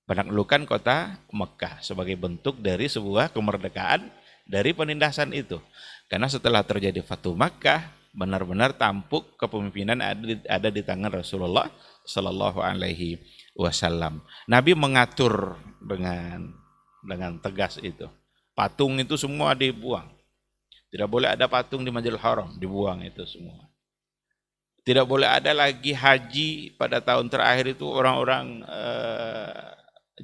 penaklukan kota Makkah sebagai bentuk dari sebuah kemerdekaan dari penindasan itu. Karena setelah terjadi Fathu Makkah, benar-benar tampuk kepemimpinan ada di tangan Rasulullah Sallallahu Alaihi Wasallam. Nabi mengatur dengan tegas itu. Patung itu semua dibuang. Tidak boleh ada patung di Masjidil Haram, dibuang itu semua. Tidak boleh ada lagi haji pada tahun terakhir itu orang-orang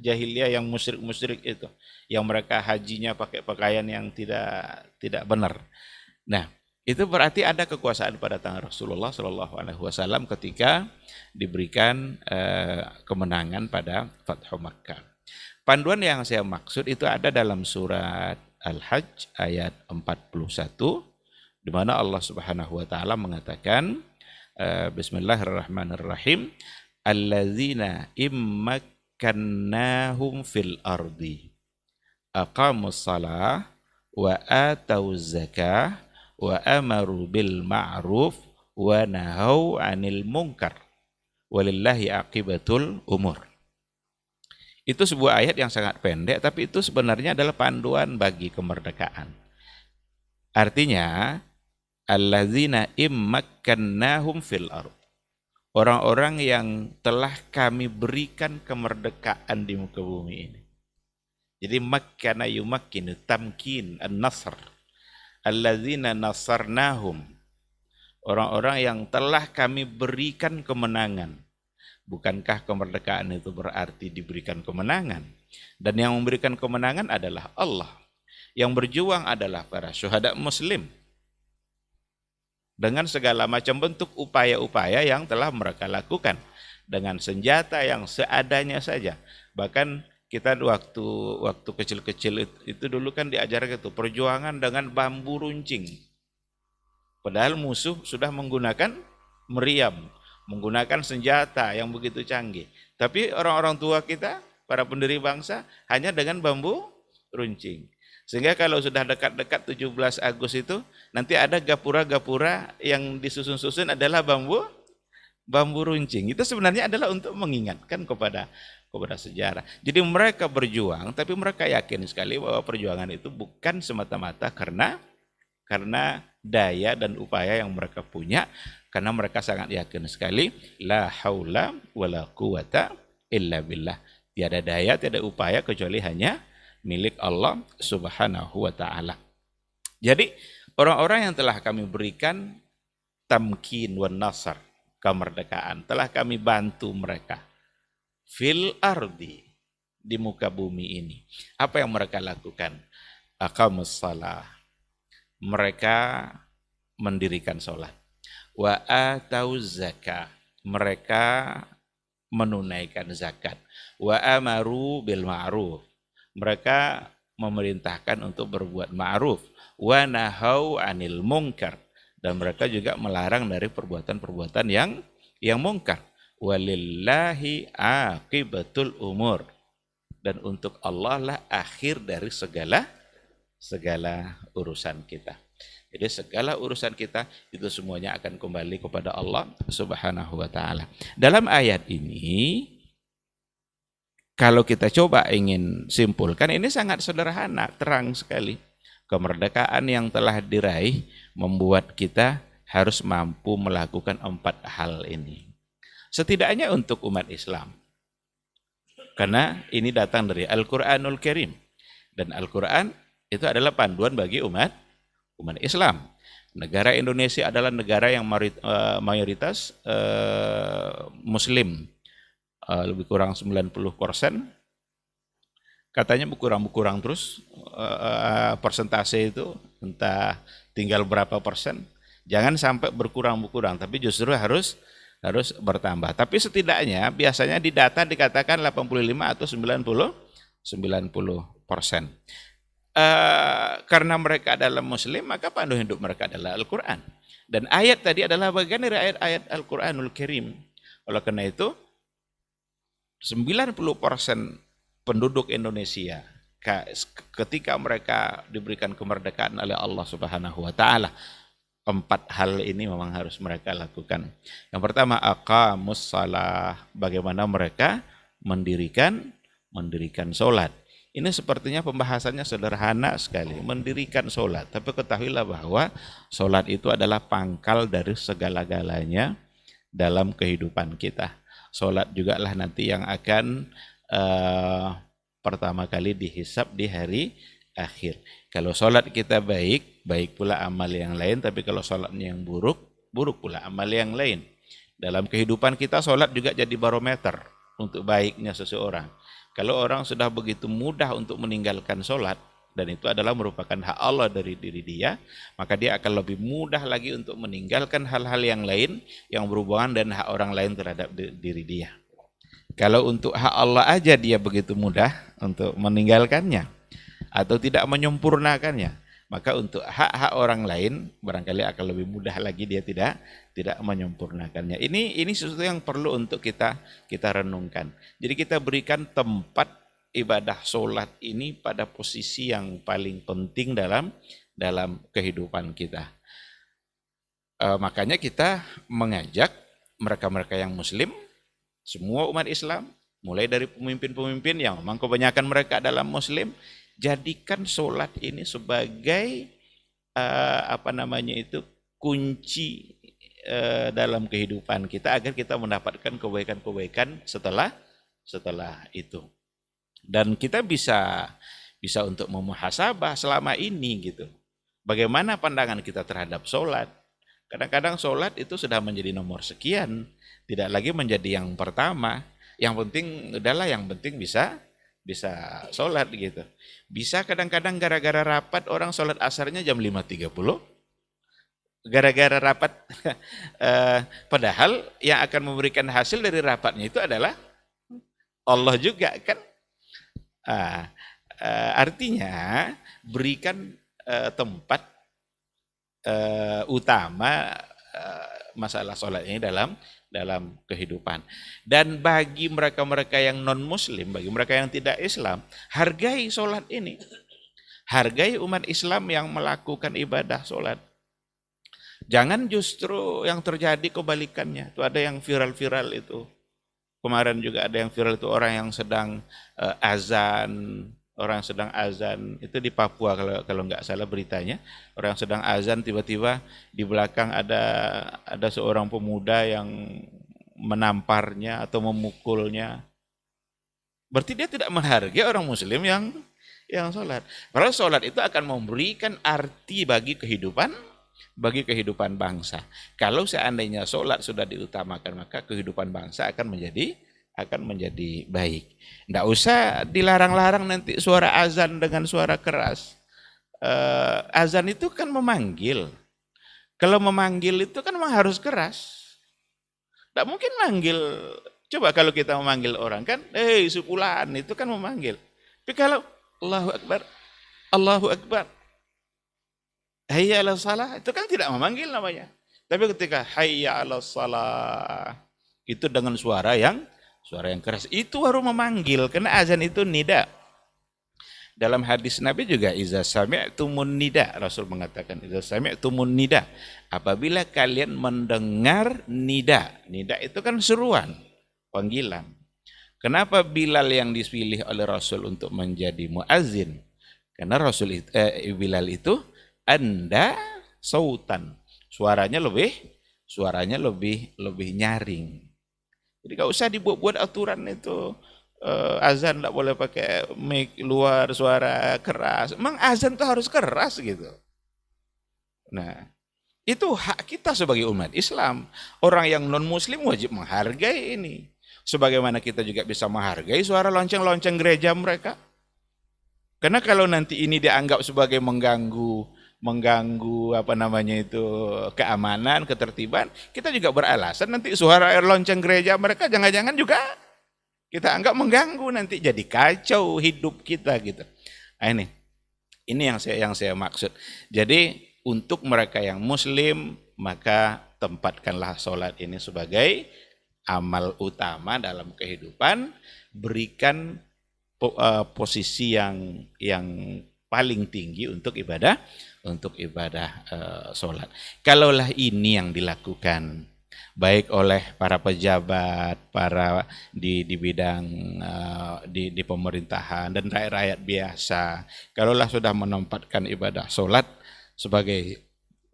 jahiliyah yang musyrik itu, yang mereka hajinya pakai pakaian yang tidak benar. Nah, itu berarti ada kekuasaan pada tangan Rasulullah Shallallahu Alaihi Wasallam ketika diberikan kemenangan pada Fathu Makkah. Panduan yang saya maksud itu ada dalam surat Al-Hajj ayat 41, di mana Allah Subhanahu Wa Taala mengatakan, Bismillahirrahmanirrahim, alladzina immakkannahum fil ardi aqamus salah wa atauz zakah wa amaru bil ma'ruf wa nahau 'anil munkar walillahi aqibatul umur. Itu sebuah ayat yang sangat pendek, tapi itu sebenarnya adalah panduan bagi kemerdekaan. Artinya alladzina immakkannahum fil ardh, orang-orang yang telah kami berikan kemerdekaan di muka bumi ini. Jadi makkana yumakkinu tamkin an-nasr alladzina nasarnahum, orang-orang yang telah kami berikan kemenangan. Bukankah kemerdekaan itu berarti diberikan kemenangan? Dan yang memberikan kemenangan adalah Allah. Yang berjuang adalah para syuhada muslim. Dengan segala macam bentuk upaya-upaya yang telah mereka lakukan. Dengan senjata yang seadanya saja. Bahkan kita waktu kecil-kecil itu dulu kan diajarkan itu perjuangan dengan bambu runcing. Padahal musuh sudah menggunakan meriam, menggunakan senjata yang begitu canggih. Tapi orang-orang tua kita, para pendiri bangsa, hanya dengan bambu runcing. Sehingga kalau sudah dekat-dekat 17 Agustus itu, nanti ada gapura-gapura yang disusun-susun adalah bambu runcing. Itu sebenarnya adalah untuk mengingatkan kepada sejarah. Jadi mereka berjuang, tapi mereka yakin sekali bahwa perjuangan itu bukan semata-mata karena daya dan upaya yang mereka punya, karena mereka sangat yakin sekali la haula wala quwata illa billah. Tiada daya, tiada upaya kecuali hanya milik Allah Subhanahu wa taala. Jadi orang-orang yang telah kami berikan tamkin wan nasr, kemerdekaan, telah kami bantu mereka fil ardi, di muka bumi ini. Apa yang mereka lakukan? Aqamus shalah, mereka mendirikan sholat. Wa atauz zakah, mereka menunaikan zakat. Wa amaru bil ma'ruf, mereka memerintahkan untuk berbuat ma'ruf. Wa nahau anil munkar, dan mereka juga melarang dari perbuatan-perbuatan yang mungkar. Walillahi aqibatul umur, dan untuk Allah lah akhir dari segala urusan kita. Jadi segala urusan kita itu semuanya akan kembali kepada Allah Subhanahu wa taala. Dalam ayat ini, kalau kita coba ingin simpulkan, ini sangat sederhana, terang sekali. Kemerdekaan yang telah diraih membuat kita harus mampu melakukan 4 hal ini. Setidaknya untuk umat Islam. Karena ini datang dari Al-Quranul Karim. Dan Al-Quran itu adalah panduan bagi umat Islam. Negara Indonesia adalah negara yang mayoritas Muslim. Lebih kurang 90%. Katanya berkurang terus persentase itu, entah tinggal berapa persen. Jangan sampai berkurang, tapi justru harus bertambah. Tapi setidaknya biasanya di data dikatakan 85 atau 90%. Karena mereka adalah Muslim, maka panduan hidup mereka adalah Al-Quran. Dan ayat tadi adalah bagian dari ayat-ayat Al-Quranul Karim. Oleh karena itu, 90% penduduk Indonesia ketika mereka diberikan kemerdekaan oleh Allah Subhanahu wa taala, 4 hal ini memang harus mereka lakukan. Yang pertama, aqamus shalah, bagaimana mereka mendirikan sholat. Ini sepertinya pembahasannya sederhana sekali, mendirikan sholat. Tapi ketahuilah bahwa sholat itu adalah pangkal dari segala-galanya dalam kehidupan kita. Sholat juga lah nanti yang akan pertama kali dihisab di hari akhir. Kalau sholat kita baik, baik pula amal yang lain. Tapi kalau sholatnya yang buruk, buruk pula amal yang lain. Dalam kehidupan kita, sholat juga jadi barometer untuk baiknya seseorang. Kalau orang sudah begitu mudah untuk meninggalkan sholat, dan itu adalah merupakan hak Allah dari diri dia, maka dia akan lebih mudah lagi untuk meninggalkan hal-hal yang lain yang berhubungan dengan hak orang lain terhadap diri dia. Kalau untuk hak Allah aja dia begitu mudah untuk meninggalkannya atau tidak menyempurnakannya, maka untuk hak-hak orang lain barangkali akan lebih mudah lagi dia tidak menyempurnakannya. Ini sesuatu yang perlu untuk kita renungkan. Jadi kita berikan tempat ibadah sholat ini pada posisi yang paling penting dalam kehidupan kita. Makanya kita mengajak mereka-mereka yang Muslim, semua umat Islam, mulai dari pemimpin-pemimpin yang memang kebanyakan mereka adalah Muslim, jadikan sholat ini sebagai kunci dalam kehidupan kita agar kita mendapatkan kebaikan-kebaikan setelah itu. Dan kita bisa untuk memuhasabah selama ini gitu. Bagaimana pandangan kita terhadap sholat? Kadang-kadang sholat itu sudah menjadi nomor sekian, tidak lagi menjadi yang pertama. Yang penting udahlah, yang penting bisa sholat gitu. Bisa kadang-kadang gara-gara rapat orang sholat asarnya jam 5.30. Gara-gara rapat, padahal yang akan memberikan hasil dari rapatnya itu adalah Allah juga kan. Artinya berikan tempat utama masalah sholat ini dalam kehidupan. Dan bagi mereka-mereka yang non-muslim, bagi mereka yang tidak Islam, hargai sholat ini. Hargai umat Islam yang melakukan ibadah sholat. Jangan justru yang terjadi kebalikannya. Itu ada yang viral-viral itu. Kemarin juga ada yang viral itu orang yang sedang azan, itu di Papua kalau nggak salah beritanya. Orang yang sedang azan tiba-tiba di belakang ada seorang pemuda yang menamparnya atau memukulnya. Berarti dia tidak menghargai orang muslim yang sholat. Padahal sholat itu akan memberikan arti bagi kehidupan bangsa. Kalau seandainya sholat sudah diutamakan, maka kehidupan bangsa akan menjadi baik. Tidak usah dilarang-larang nanti suara azan dengan suara keras. Azan itu kan memanggil. Kalau memanggil itu kan memang harus keras. Tidak mungkin manggil. Coba kalau kita memanggil orang kan, supulan itu kan memanggil. Tapi kalau Allahu Akbar, Allahu Akbar, hayya 'alas shalah, itu kan tidak memanggil namanya. Tapi ketika hayya 'alas shalah, itu dengan suara yang keras, itu baru memanggil, karena azan itu nida. Dalam hadis Nabi juga iza sami'tumun nida, Rasul mengatakan iza sami'tumun nida, apabila kalian mendengar nida. Nida itu kan seruan, panggilan. Kenapa Bilal yang dipilih oleh Rasul untuk menjadi muazzin? Karena Bilal itu anda sautan, suaranya lebih nyaring. Jadi gak usah dibuat aturan itu. Azan tidak boleh pakai mic luar, suara keras. Emang azan itu harus keras gitu. Nah, itu hak kita sebagai umat Islam. Orang yang non muslim wajib menghargai ini. Sebagaimana kita juga bisa menghargai suara lonceng-lonceng gereja mereka. Karena kalau nanti ini dianggap sebagai mengganggu keamanan, ketertiban, kita juga beralasan nanti suara lonceng gereja mereka jangan-jangan juga kita anggap mengganggu, nanti jadi kacau hidup kita gitu. Nah, ini yang saya maksud. Jadi untuk mereka yang muslim, maka tempatkanlah sholat ini sebagai amal utama dalam kehidupan, berikan posisi yang paling tinggi untuk ibadah sholat. Kalaulah ini yang dilakukan baik oleh para pejabat, para di bidang di pemerintahan dan rakyat biasa, kalaulah sudah menempatkan ibadah sholat sebagai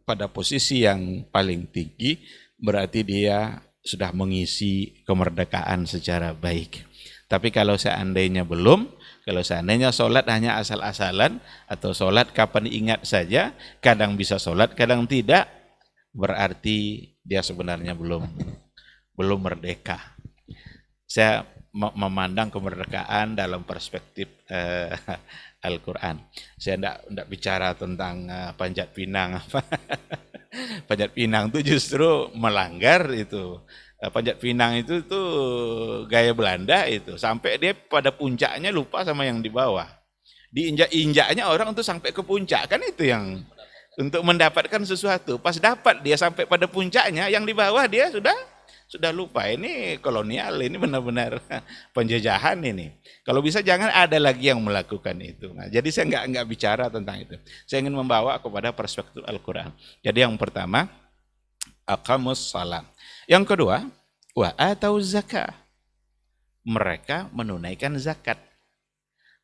pada posisi yang paling tinggi, berarti dia sudah mengisi kemerdekaan secara baik. Tapi kalau seandainya belum, kalau seandainya sholat hanya asal-asalan atau sholat kapan ingat saja, kadang bisa sholat, kadang tidak, berarti dia sebenarnya belum merdeka. Saya memandang kemerdekaan dalam perspektif Al-Quran. Saya tidak bicara tentang Panjat Pinang. Panjat Pinang itu justru melanggar itu. Panjat Pinang itu gaya Belanda itu. Sampai dia pada puncaknya lupa sama yang di bawah. Diinjak-injaknya orang untuk sampai ke puncak. Kan itu yang untuk mendapatkan sesuatu. Pas dapat dia sampai pada puncaknya, yang di bawah dia sudah lupa. Ini kolonial, ini benar-benar penjajahan ini. Kalau bisa jangan ada lagi yang melakukan itu. Nah, jadi saya nggak bicara tentang itu. Saya ingin membawa kepada perspektif Al-Quran. Jadi yang pertama, aqamus salam. Yang kedua, wa atau zakah. Mereka menunaikan zakat.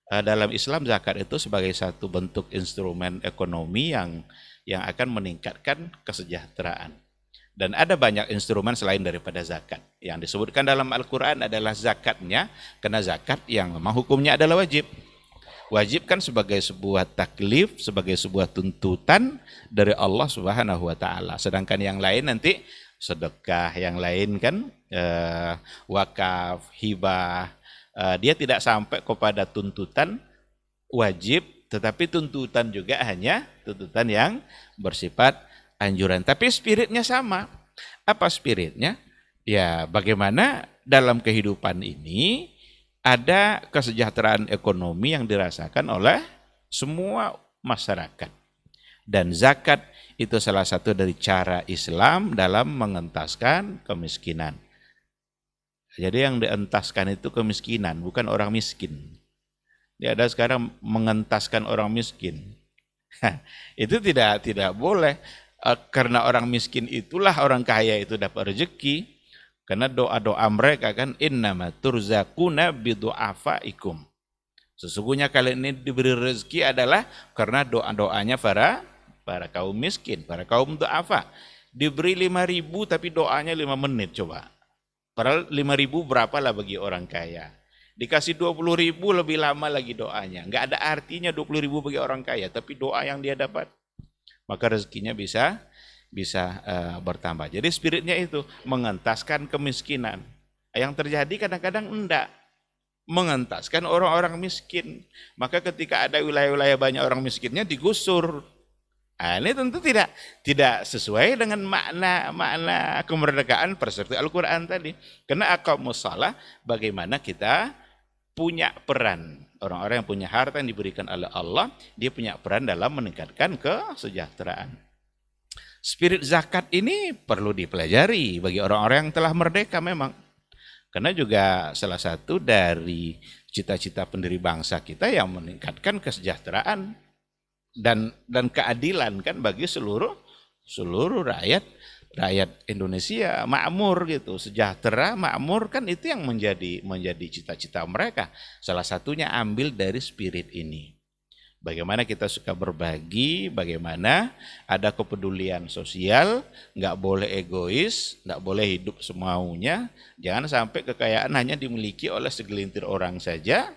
Dalam Islam zakat itu sebagai satu bentuk instrumen ekonomi yang akan meningkatkan kesejahteraan. Dan ada banyak instrumen selain daripada zakat. Yang disebutkan dalam Al-Quran adalah zakatnya, karena zakat yang memang hukumnya adalah wajib. Wajib kan sebagai sebuah taklif, sebagai sebuah tuntutan dari Allah Subhanahu wa taala. Sedangkan yang lain nanti sedekah, yang lain kan wakaf, hibah, dia tidak sampai kepada tuntutan wajib, tetapi tuntutan juga hanya tuntutan yang bersifat anjuran. Tapi spiritnya sama. Apa spiritnya? Ya, bagaimana dalam kehidupan ini ada kesejahteraan ekonomi yang dirasakan oleh semua masyarakat. Dan zakat itu salah satu dari cara Islam dalam mengentaskan kemiskinan. Jadi yang dientaskan itu kemiskinan, bukan orang miskin. Dia ada sekarang mengentaskan orang miskin. Itu tidak boleh. Karena orang miskin itulah orang kaya itu dapat rezeki. Karena doa-doa mereka kan innama turzaquna bidu'afaikum. Sesungguhnya kalian ini diberi rezeki adalah karena doa-doanya para kaum miskin, para kaum du'afa. Diberi 5.000 tapi doanya 5 menit coba. Padahal 5.000 berapalah bagi orang kaya. Dikasih 20.000 lebih lama lagi doanya. Enggak ada artinya 20.000 bagi orang kaya, tapi doa yang dia dapat, maka rezekinya bisa bertambah. Jadi spiritnya itu mengentaskan kemiskinan. Yang terjadi kadang-kadang enggak mengentaskan orang-orang miskin. Maka ketika ada wilayah-wilayah banyak orang miskinnya digusur. Ini tentu tidak sesuai dengan makna kemerdekaan seperti Al-Quran tadi. Karena aqamus shalah, bagaimana kita punya peran. Orang-orang yang punya harta yang diberikan oleh Allah, dia punya peran dalam meningkatkan kesejahteraan. Spirit zakat ini perlu dipelajari bagi orang-orang yang telah merdeka memang. Karena juga salah satu dari cita-cita pendiri bangsa kita yang meningkatkan kesejahteraan dan keadilan kan bagi seluruh rakyat Indonesia, makmur gitu, sejahtera, makmur, kan itu yang menjadi cita-cita mereka. Salah satunya ambil dari spirit ini. Bagaimana kita suka berbagi, bagaimana ada kepedulian sosial, nggak boleh egois, nggak boleh hidup semaunya, jangan sampai kekayaan hanya dimiliki oleh segelintir orang saja,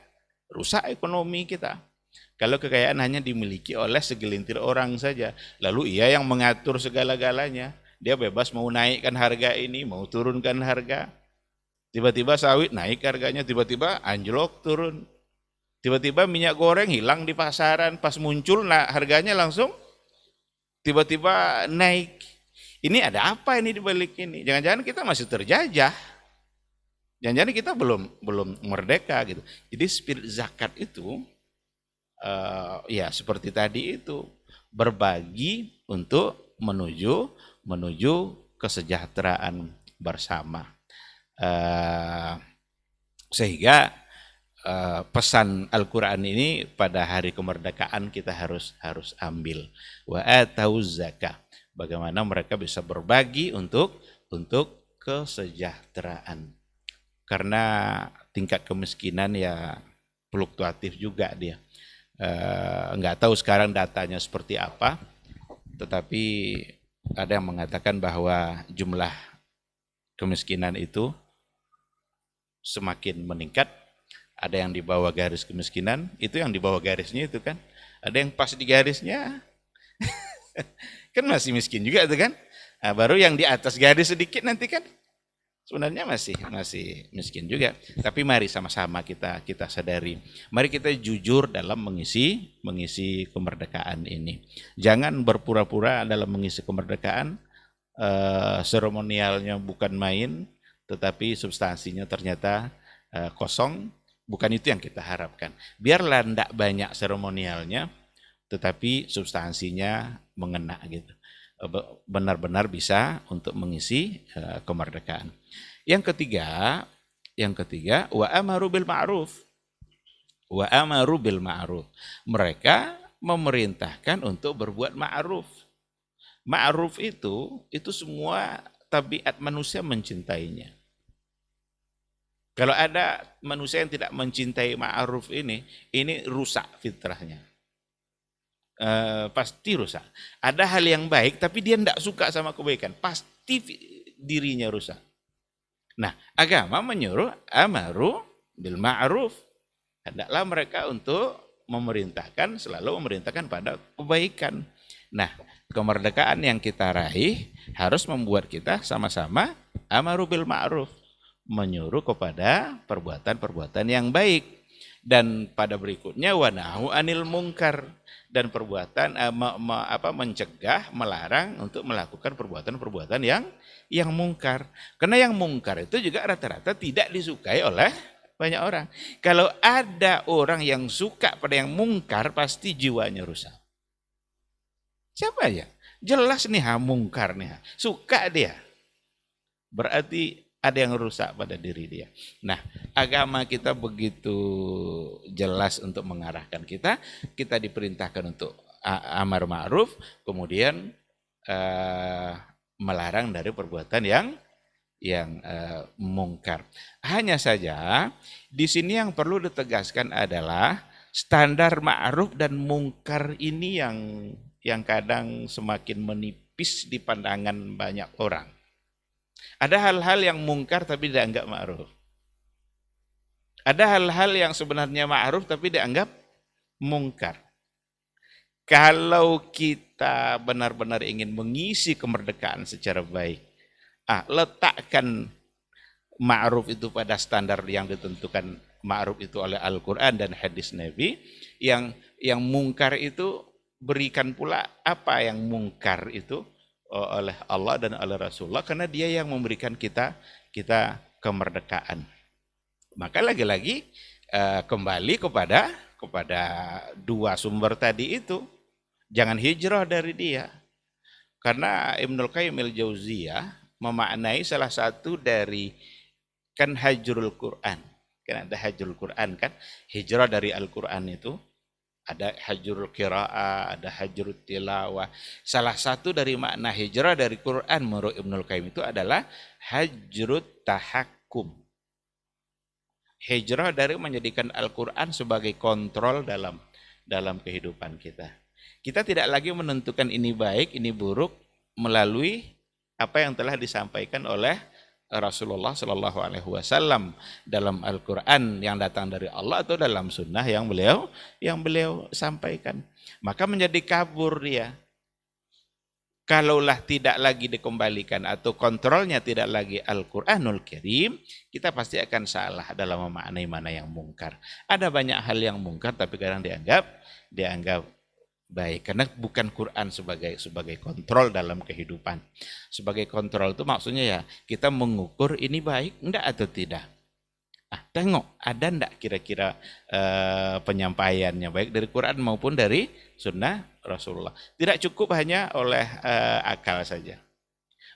rusak ekonomi kita. Kalau kekayaan hanya dimiliki oleh segelintir orang saja, lalu ia yang mengatur segala-galanya, dia bebas mau naikkan harga ini, mau turunkan harga, tiba-tiba sawit naik harganya, tiba-tiba anjlok turun. Tiba-tiba minyak goreng hilang di pasaran, pas muncul harganya langsung tiba-tiba naik. Ini ada apa ini di balik ini? Jangan-jangan kita masih terjajah. Jangan-jangan kita belum merdeka gitu. Jadi spirit zakat itu ya seperti tadi itu, berbagi untuk menuju kesejahteraan bersama. Sehingga pesan Al-Quran ini pada hari kemerdekaan kita harus ambil. Wa atauz zakah. Bagaimana mereka bisa berbagi untuk kesejahteraan. Karena tingkat kemiskinan ya fluktuatif juga dia. Enggak tahu sekarang datanya seperti apa, tetapi ada yang mengatakan bahwa jumlah kemiskinan itu semakin meningkat. Ada yang di bawah garis kemiskinan, itu yang di bawah garisnya itu kan. Ada yang pas di garisnya, kan masih miskin juga itu kan. Nah, baru yang di atas garis sedikit nanti kan sebenarnya masih miskin juga. Tapi mari sama-sama kita sadari. Mari kita jujur dalam mengisi kemerdekaan ini. Jangan berpura-pura dalam mengisi kemerdekaan, seremonialnya bukan main, tetapi substansinya ternyata kosong. Bukan itu yang kita harapkan. Biarlah tidak banyak seremonialnya, tetapi substansinya mengena gitu. Benar-benar bisa untuk mengisi kemerdekaan. Yang ketiga, wa amaru bil ma'ruf. Wa amaru bil ma'ruf. Mereka memerintahkan untuk berbuat ma'ruf. Ma'ruf itu semua tabiat manusia mencintainya. Kalau ada manusia yang tidak mencintai ma'ruf ini rusak fitrahnya. Pasti rusak. Ada hal yang baik tapi dia tidak suka sama kebaikan, pasti pasti dirinya rusak. Nah, agama menyuruh amaru bil ma'ruf. Hendaklah mereka untuk selalu memerintahkan pada kebaikan. Nah, kemerdekaan yang kita raih harus membuat kita sama-sama amaru bil ma'ruf, menyuruh kepada perbuatan-perbuatan yang baik. Dan pada berikutnya wanahu anil mungkar, dan perbuatan mencegah, melarang untuk melakukan perbuatan-perbuatan yang mungkar. Karena yang mungkar itu juga rata-rata tidak disukai oleh banyak orang. Kalau ada orang yang suka pada yang mungkar, pasti jiwanya rusak. Siapa ya? Jelas nih mungkar nih, suka dia. Berarti ada yang rusak pada diri dia. Nah, agama kita begitu jelas untuk mengarahkan kita. Kita diperintahkan untuk amar ma'ruf, kemudian melarang dari perbuatan yang mungkar. Hanya saja di sini yang perlu ditegaskan adalah standar ma'ruf dan mungkar ini yang kadang semakin menipis di pandangan banyak orang. Ada hal-hal yang mungkar tapi dianggap ma'ruf. Ada hal-hal yang sebenarnya ma'ruf tapi dianggap mungkar. Kalau kita benar-benar ingin mengisi kemerdekaan secara baik, letakkan ma'ruf itu pada standar yang ditentukan ma'ruf itu oleh Al-Quran dan hadis Nabi. Yang mungkar itu berikan pula apa yang mungkar itu oleh Allah dan oleh Rasulullah, karena dia yang memberikan kita kemerdekaan. Maka lagi-lagi kembali kepada dua sumber tadi itu, jangan hijrah dari dia. Karena Ibnul Qayyim al-Jauziyah memaknai salah satu dari kan hajrul Quran. Kan ada hajrul Quran kan, hijrah dari Al-Quran itu. Ada hajrul qiraah, ada hajrul tilawah. Salah satu dari makna hijrah dari Quran menurut Ibnul Qayyim itu adalah hajrul tahakkum. Hijrah dari menjadikan Al-Quran sebagai kontrol dalam kehidupan kita. Kita tidak lagi menentukan ini baik, ini buruk melalui apa yang telah disampaikan oleh Rasulullah Shallallahu Alaihi Wasallam dalam Al-Quran yang datang dari Allah atau dalam sunnah yang beliau sampaikan. Maka menjadi kabur dia. Kalaulah tidak lagi dikembalikan atau kontrolnya tidak lagi Al-Quranul Karim, kita pasti akan salah dalam memaknai mana yang mungkar. Ada banyak hal yang mungkar tapi kadang dianggap baik, karena bukan Quran sebagai kontrol dalam kehidupan. Sebagai kontrol itu maksudnya ya kita mengukur ini baik enggak atau tidak. Tengok ada enggak kira-kira penyampaiannya baik dari Quran maupun dari sunnah Rasulullah. Tidak cukup hanya oleh akal saja.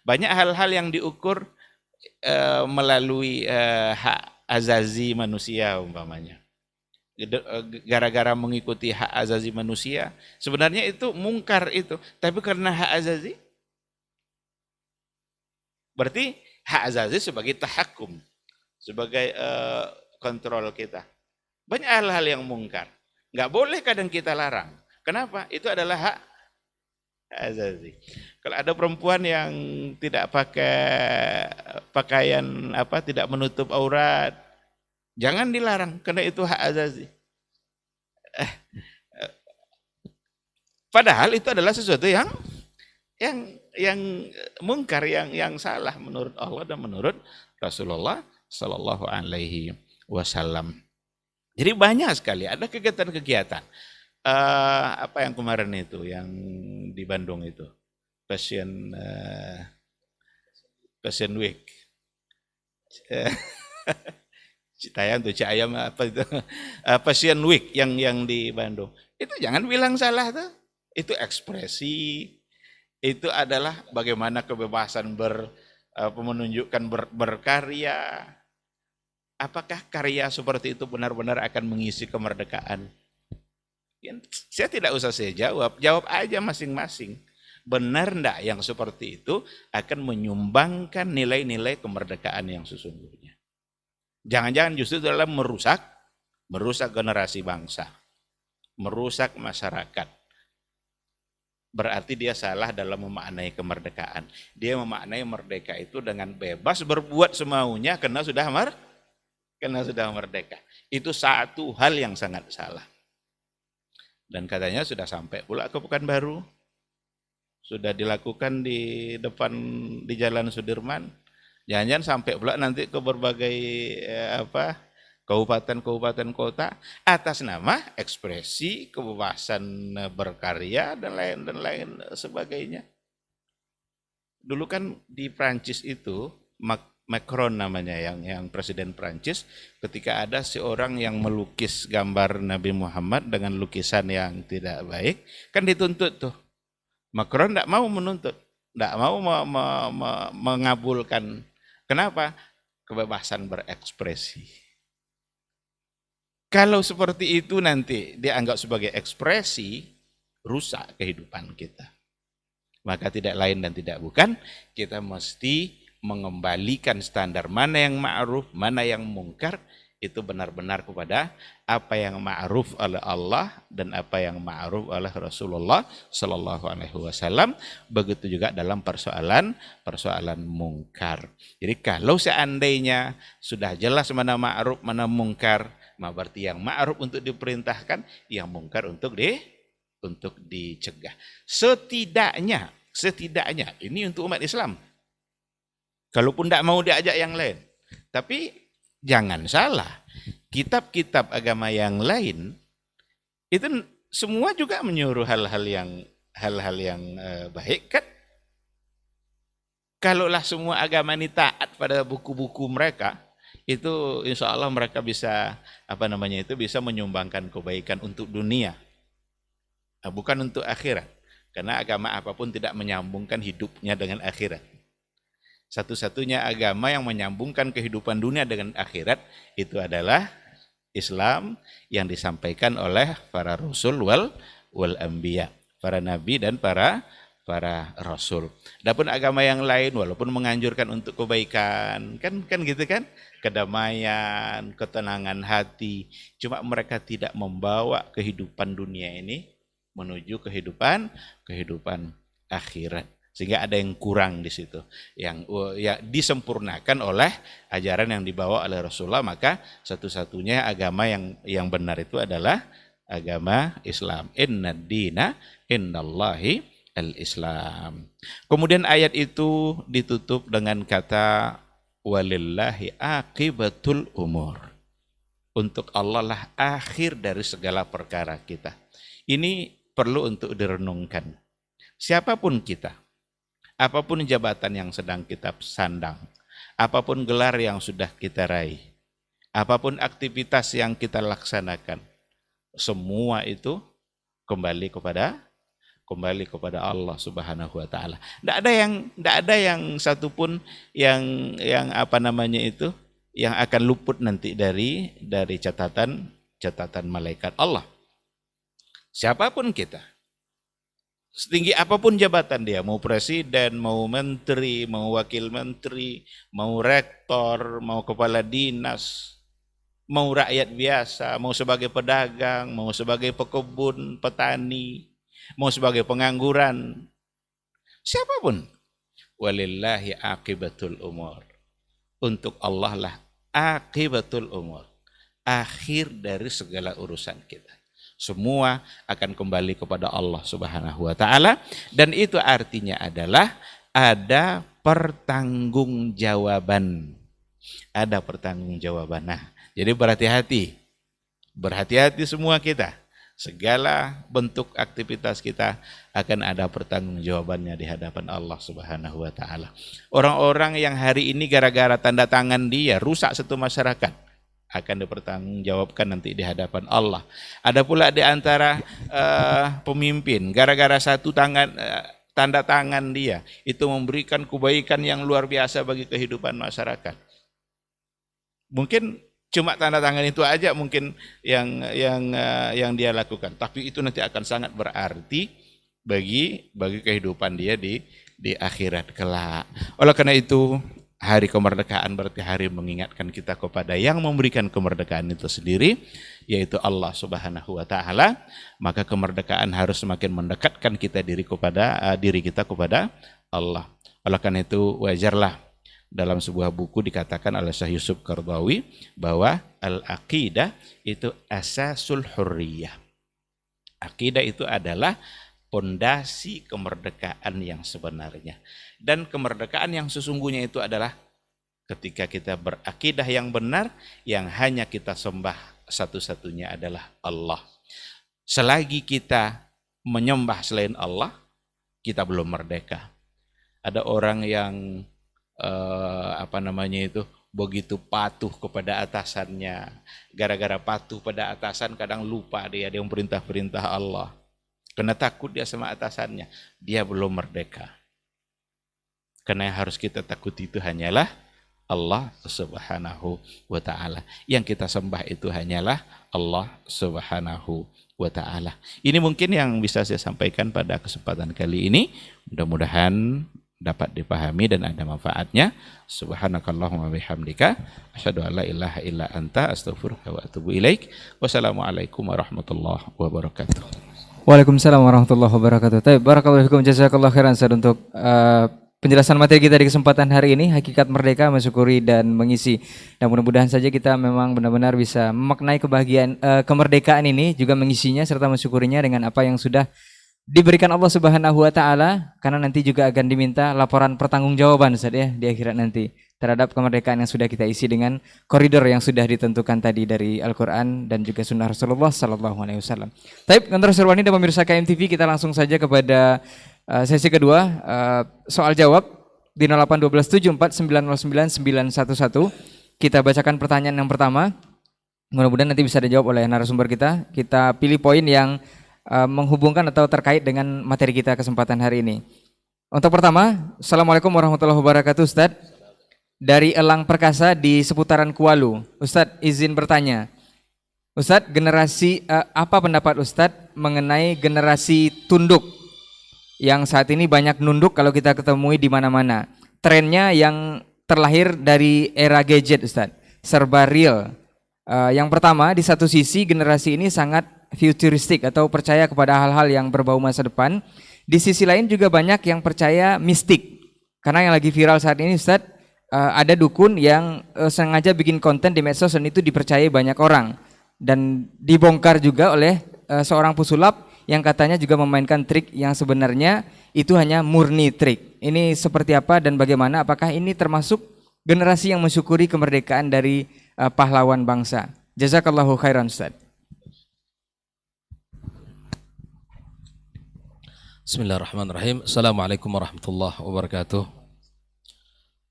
Banyak hal-hal yang diukur melalui hak azazi manusia umpamanya. Gara-gara mengikuti hak azazi manusia, sebenarnya itu mungkar itu, tapi karena hak azazi, berarti hak azazi sebagai tahakkum, sebagai kontrol kita. Banyak hal-hal yang mungkar, nggak boleh kadang kita larang. Kenapa? Itu adalah hak azazi. Kalau ada perempuan yang tidak pakai pakaian tidak menutup aurat, jangan dilarang karena itu hak azazi. Padahal itu adalah sesuatu yang mungkar, yang salah menurut Allah dan menurut Rasulullah Shallallahu Alaihi Wasallam. Jadi banyak sekali ada kegiatan-kegiatan. Apa yang kemarin itu yang di Bandung itu Fashion Week. Citayam tuh Cayam apa itu Fashion Week yang di Bandung. Itu jangan bilang salah tuh. Itu ekspresi. Itu adalah bagaimana kebebasan menunjukkan berkarya. Apakah karya seperti itu benar-benar akan mengisi kemerdekaan? Saya tidak usah saya jawab aja masing-masing. Benar enggak yang seperti itu akan menyumbangkan nilai-nilai kemerdekaan yang sesungguhnya? Jangan-jangan justru dalam merusak generasi bangsa, merusak masyarakat. berarti dia salah dalam memaknai kemerdekaan. Dia memaknai merdeka itu dengan bebas berbuat semaunya karena sudah merdeka. Itu satu hal yang sangat salah. Dan katanya sudah sampai pula ke Pekanbaru. Sudah dilakukan di depan di Jalan Sudirman. Jangan-jangan sampai pula nanti ke berbagai kabupaten-kabupaten kota atas nama ekspresi kebebasan berkarya dan lain sebagainya. Dulu kan di Prancis itu Macron namanya yang presiden Prancis, ketika ada seorang yang melukis gambar Nabi Muhammad dengan lukisan yang tidak baik, kan dituntut tuh. Macron tidak mau menuntut, tidak mau mengabulkan. Kenapa? Kebebasan berekspresi. Kalau seperti itu nanti dianggap sebagai ekspresi, rusak kehidupan kita. Maka tidak lain dan tidak bukan, kita mesti mengembalikan standar mana yang ma'ruf, mana yang mungkar, itu benar-benar kepada apa yang ma'ruf oleh Allah dan apa yang ma'ruf oleh Rasulullah Sallallahu Alaihi Wasallam. Begitu juga dalam persoalan mungkar. Jadi kalau seandainya sudah jelas mana ma'ruf, mana mungkar, maka berarti yang ma'ruf untuk diperintahkan, yang mungkar untuk dicegah. Setidaknya ini untuk umat Islam. Kalaupun tidak mau diajak yang lain. Tapi jangan salah, kitab-kitab agama yang lain itu semua juga menyuruh hal-hal yang baik kan. Kalaulah semua agama ini taat pada buku-buku mereka, itu insya Allah mereka bisa bisa menyumbangkan kebaikan untuk dunia, bukan untuk akhirat. Karena agama apapun tidak menyambungkan hidupnya dengan akhirat. Satu-satunya agama yang menyambungkan kehidupan dunia dengan akhirat itu adalah Islam yang disampaikan oleh para rasul wal anbiya, para nabi dan para rasul. Adapun agama yang lain walaupun menganjurkan untuk kebaikan, kan gitu kan, kedamaian, ketenangan hati, cuma mereka tidak membawa kehidupan dunia ini menuju kehidupan akhirat. Sehingga ada yang kurang di situ, yang disempurnakan oleh ajaran yang dibawa oleh Rasulullah. Maka satu-satunya agama yang benar itu adalah agama Islam. Inna dina indallahi al-Islam. Kemudian ayat itu ditutup dengan kata walillahi aqibatul umur. Untuk Allah lah akhir dari segala perkara kita. Ini perlu untuk direnungkan. Siapapun kita, apapun jabatan yang sedang kita sandang, apapun gelar yang sudah kita raih, apapun aktivitas yang kita laksanakan, semua itu kembali kepada Allah Subhanahu wa taala. Tidak ada yang satupun yang yang akan luput nanti dari catatan malaikat Allah. Siapapun kita, setinggi apapun jabatan dia, mau presiden, mau menteri, mau wakil menteri, mau rektor, mau kepala dinas, mau rakyat biasa, mau sebagai pedagang, mau sebagai pekebun, petani, mau sebagai pengangguran, siapapun, walillahi aqibatul umur. Untuk Allah lah aqibatul umur, akhir dari segala urusan kita. Semua akan kembali kepada Allah Subhanahu wa taala, dan itu artinya adalah ada pertanggungjawaban. Ada pertanggungjawaban. Nah, jadi berhati-hati semua kita. Segala bentuk aktivitas kita akan ada pertanggungjawabannya di hadapan Allah Subhanahu wa taala. Orang-orang yang hari ini gara-gara tanda tangan dia rusak satu masyarakat, akan dipertanggungjawabkan nanti di hadapan Allah. Ada pula di antara pemimpin, gara-gara satu tanda tangan dia, itu memberikan kebaikan yang luar biasa bagi kehidupan masyarakat. Mungkin cuma tanda tangan itu aja mungkin yang dia lakukan, tapi itu nanti akan sangat berarti bagi kehidupan dia di akhirat kelak. Oleh karena itu, hari kemerdekaan berarti hari mengingatkan kita kepada yang memberikan kemerdekaan itu sendiri, yaitu Allah Subhanahu wa taala. Maka kemerdekaan harus semakin mendekatkan diri kita kepada Allah. Oleh karena itu wajarlah dalam sebuah buku dikatakan oleh Syekh Yusuf Qaradawi bahwa al-aqidah itu asasul hurriyah. Aqidah itu adalah pondasi kemerdekaan yang sebenarnya. Dan kemerdekaan yang sesungguhnya itu adalah ketika kita berakidah yang benar, yang hanya kita sembah satu-satunya adalah Allah. Selagi kita menyembah selain Allah, kita belum merdeka. Ada orang yang begitu patuh kepada atasannya. Gara-gara patuh pada atasan kadang lupa dia yang perintah-perintah Allah. Karena takut dia sama atasannya, dia belum merdeka. Karena yang harus kita takuti itu hanyalah Allah Subhanahu wa ta'ala. Yang kita sembah itu hanyalah Allah Subhanahu wa ta'ala. Ini mungkin yang bisa saya sampaikan pada kesempatan kali ini. Mudah-mudahan dapat dipahami dan ada manfaatnya. Subhanakallahumma bihamdika asyhadu an la ilaha illa anta astaghfiruka wa atubu ilaik. Wassalamualaikum warahmatullahi wabarakatuh. Waalaikumsalam warahmatullahi wabarakatuh. Barakallahu fikum, jazakallahu khairan Ustaz untuk penjelasan materi kita di kesempatan hari ini, hakikat merdeka, mensyukuri dan mengisi. Dan mudah-mudahan saja kita memang benar-benar bisa memaknai kebahagiaan kemerdekaan ini, juga mengisinya serta mensyukurinya dengan apa yang sudah diberikan Allah Subhanahu wa taala, karena nanti juga akan diminta laporan pertanggungjawaban Ustaz ya di akhirat nanti terhadap kemerdekaan yang sudah kita isi dengan koridor yang sudah ditentukan tadi dari Al-Qur'an dan juga sunnah Rasulullah sallallahu alaihi wasallam. Baik, Kantor Serwani dan pemirsa KMTV, kita langsung saja kepada sesi kedua, soal jawab di 08127490911. Kita bacakan pertanyaan yang pertama. Mudah-mudahan nanti bisa dijawab oleh narasumber kita. Kita pilih poin yang menghubungkan atau terkait dengan materi kita kesempatan hari ini. Untuk pertama, Assalamualaikum warahmatullahi wabarakatuh Ustaz. Dari Elang Perkasa di seputaran Kualu. Ustaz izin bertanya. Ustaz, apa pendapat Ustaz mengenai generasi tunduk yang saat ini banyak nunduk kalau kita ketemui di mana-mana? Trennya yang terlahir dari era gadget Ustaz, serba real. Yang pertama, di satu sisi generasi ini sangat futuristik atau percaya kepada hal-hal yang berbau masa depan. Di sisi lain juga banyak yang percaya mistik. Karena yang lagi viral saat ini Ustaz, ada dukun yang sengaja bikin konten di medsos dan itu dipercayai banyak orang. Dan dibongkar juga oleh seorang pesulap yang katanya juga memainkan trik yang sebenarnya itu hanya murni trik. Ini seperti apa dan bagaimana? Apakah ini termasuk generasi yang mensyukuri kemerdekaan dari pahlawan bangsa? Jazakallahu khairan Ustaz. Bismillahirrahmanirrahim. Assalamualaikum warahmatullahi wabarakatuh.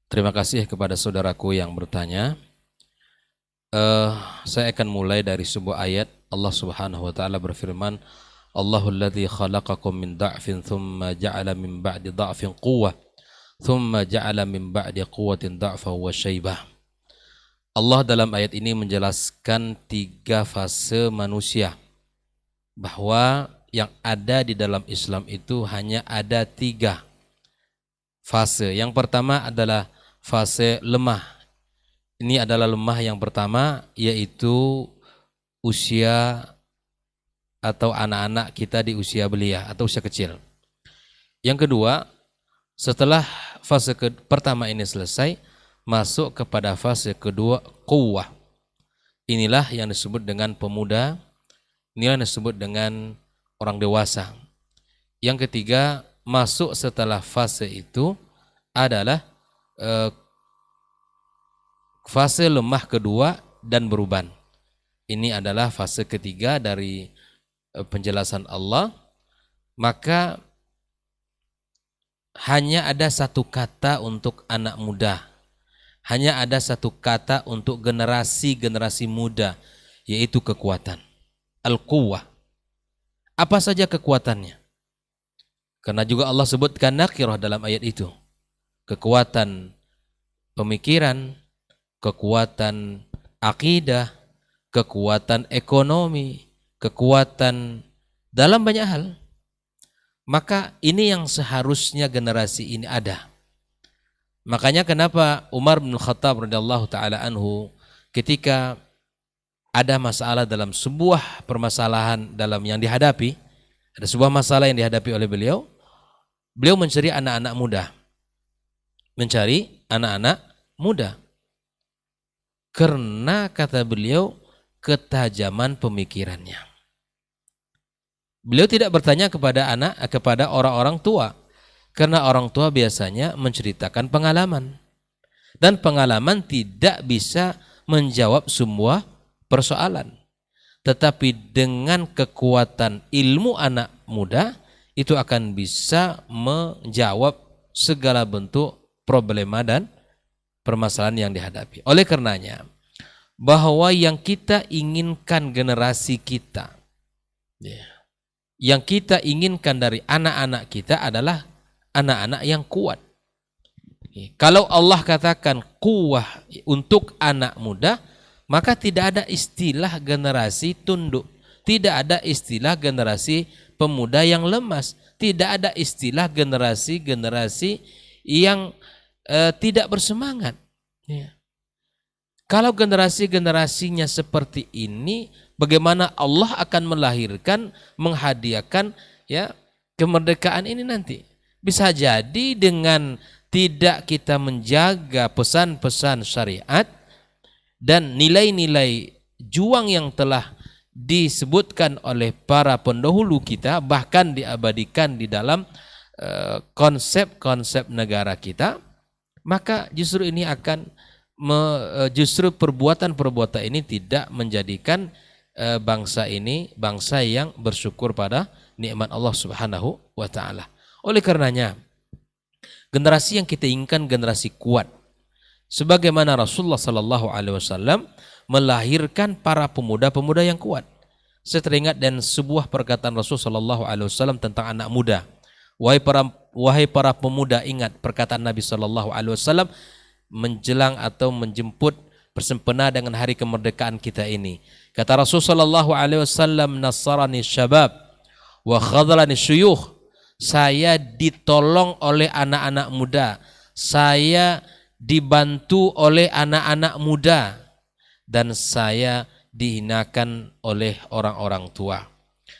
Terima kasih kepada saudaraku yang bertanya. Saya akan mulai dari sebuah ayat. Allah Subhanahu wa taala berfirman, Allahul ladzi khalaqakum min da'fin thumma ja'ala min ba'di da'fin quwwah thumma ja'ala min ba'di quwwatin da'fan wa syaibah. Allah dalam ayat ini menjelaskan 3 fase manusia, bahwa yang ada di dalam Islam itu hanya ada 3 fase. Yang pertama adalah fase lemah. Ini adalah lemah yang pertama, yaitu usia atau anak-anak kita di usia belia atau usia kecil. Yang kedua, setelah fase pertama ini selesai, masuk kepada fase kedua, quwwah. Inilah yang disebut dengan pemuda, inilah yang disebut dengan orang dewasa. Yang ketiga, masuk setelah fase itu adalah fase lemah kedua dan beruban. Ini adalah fase ketiga dari penjelasan Allah. Maka hanya ada satu kata untuk anak muda, hanya ada satu kata untuk generasi muda, yaitu kekuatan. Al-quwwah. Apa saja kekuatannya? Karena juga Allah sebutkan nakirah dalam ayat itu. Kekuatan pemikiran, kekuatan akidah, kekuatan ekonomi, kekuatan dalam banyak hal. Maka ini yang seharusnya generasi ini ada. Makanya kenapa Umar bin Khattab radhiyallahu taala anhu ketika ada masalah dalam sebuah permasalahan dalam yang dihadapi, ada sebuah masalah yang dihadapi oleh beliau, beliau mencari anak-anak muda. Mencari anak-anak muda. Karena kata beliau ketajaman pemikirannya. Beliau tidak bertanya kepada orang-orang tua. Karena orang tua biasanya menceritakan pengalaman. Dan pengalaman tidak bisa menjawab semua persoalan. Tetapi dengan kekuatan ilmu anak muda, itu akan bisa menjawab segala bentuk problema dan permasalahan yang dihadapi. Oleh karenanya, bahwa yang kita inginkan generasi kita, yang kita inginkan dari anak-anak kita adalah anak-anak yang kuat. Kalau Allah katakan kuwah untuk anak muda, maka tidak ada istilah generasi tunduk, tidak ada istilah generasi pemuda yang lemas, tidak ada istilah generasi yang tidak bersemangat. Kalau generasinya seperti ini, bagaimana Allah akan melahirkan, menghadiahkan kemerdekaan ini nanti? Bisa jadi dengan tidak kita menjaga pesan-pesan syariat dan nilai-nilai juang yang telah disebutkan oleh para pendahulu kita, bahkan diabadikan di dalam konsep-konsep negara kita, maka justru ini akan justru perbuatan-perbuatan ini tidak menjadikan bangsa ini bangsa yang bersyukur pada nikmat Allah Subhanahu wa taala. Oleh karenanya, generasi yang kita inginkan generasi kuat. Sebagaimana Rasulullah sallallahu alaihi wasallam melahirkan para pemuda-pemuda yang kuat. Saya teringat dan sebuah perkataan Rasul sallallahu alaihi wasallam tentang anak muda. Wahai para pemuda, ingat perkataan Nabi sallallahu alaihi wasallam menjelang atau menjemput bersempena dengan hari kemerdekaan kita ini. Kata Rasul sallallahu alaihi wasallam, "Nassarani syabab wa khadhalani syuyukh." Saya ditolong oleh anak-anak muda, saya dibantu oleh anak-anak muda, dan saya dihinakan oleh orang-orang tua.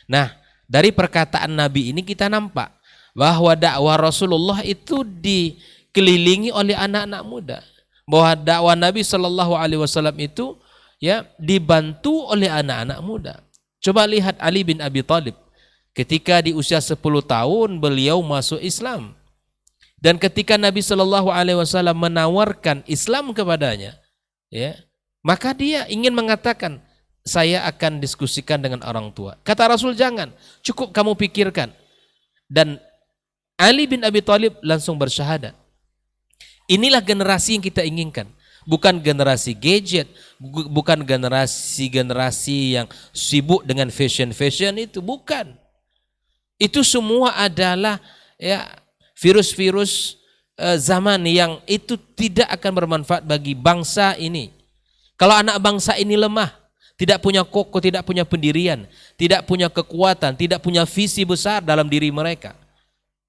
Nah, dari perkataan Nabi ini kita nampak bahwa dakwah Rasulullah itu dikelilingi oleh anak-anak muda, bahwa dakwah Nabi Shallallahu Alaihi Wasallam itu dibantu oleh anak-anak muda. Coba lihat Ali bin Abi Thalib. Ketika di usia 10 tahun beliau masuk Islam. Dan ketika Nabi Shallallahu Alaihi Wasallam menawarkan Islam kepadanya, maka dia ingin mengatakan, saya akan diskusikan dengan orang tua. Kata Rasul, jangan, cukup kamu pikirkan. Dan Ali bin Abi Thalib langsung bersyahadat. Inilah generasi yang kita inginkan. Bukan generasi gadget, bukan generasi yang sibuk dengan fashion itu, bukan. Itu semua adalah virus-virus zaman yang itu tidak akan bermanfaat bagi bangsa ini. Kalau anak bangsa ini lemah, tidak punya kokoh, tidak punya pendirian, tidak punya kekuatan, tidak punya visi besar dalam diri mereka,